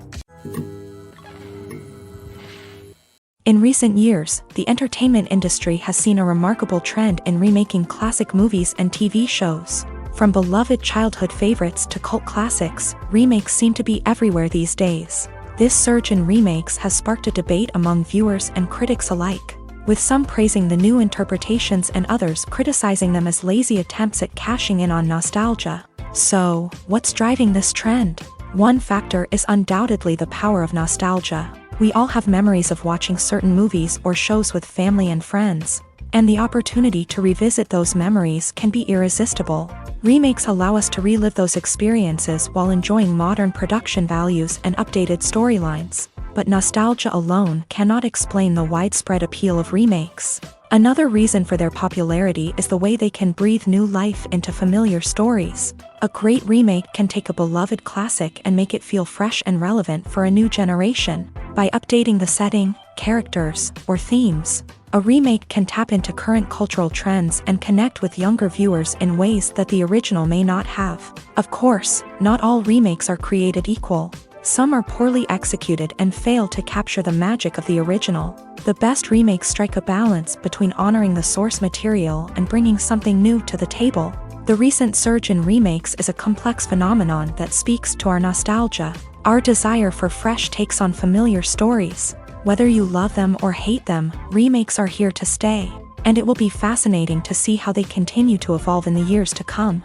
In recent years, the entertainment industry has seen a remarkable trend in remaking classic movies and TV shows. From beloved childhood favorites to cult classics, remakes seem to be everywhere these days. This surge in remakes has sparked a debate among viewers and critics alike, with some praising the new interpretations and others criticizing them as lazy attempts at cashing in on nostalgia. So, what's driving this trend? One factor is undoubtedly the power of nostalgia. We all have memories of watching certain movies or shows with family and friends, and the opportunity to revisit those memories can be irresistible. Remakes allow us to relive those experiences while enjoying modern production values and updated storylines. But nostalgia alone cannot explain the widespread appeal of remakes. Another reason for their popularity is the way they can breathe new life into familiar stories. A great remake can take a beloved classic and make it feel fresh and relevant for a new generation. By updating the setting, characters, or themes, a remake can tap into current cultural trends and connect with younger viewers in ways that the original may not have. Of course, not all remakes are created equal. Some are poorly executed and fail to capture the magic of the original. The best remakes strike a balance between honoring the source material and bringing something new to the table. The recent surge in remakes is a complex phenomenon that speaks to our nostalgia, our desire for fresh takes on familiar stories. Whether you love them or hate them, remakes are here to stay, and it will be fascinating to see how they continue to evolve in the years to come.